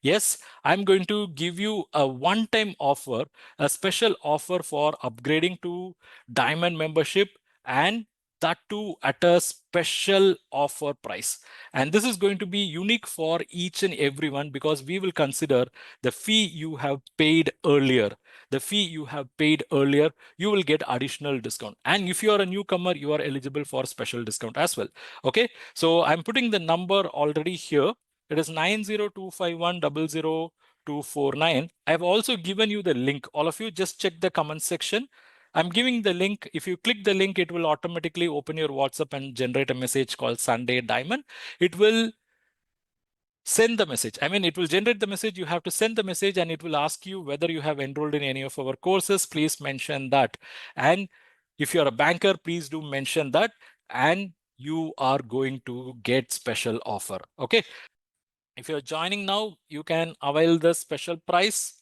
Yes, I'm going to give you a one-time offer, a special offer for upgrading to Diamond membership, and that too at a special offer price. And this is going to be unique for each and everyone because we will consider the fee you have paid earlier. The fee you have paid earlier, you will get additional discount. And if you are a newcomer, you are eligible for special discount as well. Okay, so I'm putting the number already here. It is 90251 00249. I've also given you the link. All of you just check the comment section. I'm giving the link. If you click the link, it will automatically open your WhatsApp and generate a message called Sunday Diamond. It will send the message. I mean, it will generate the message. You have to send the message and it will ask you whether you have enrolled in any of our courses. Please mention that. And if you're a banker, please do mention that. And you are going to get special offer. Okay. If you're joining now, you can avail the special price.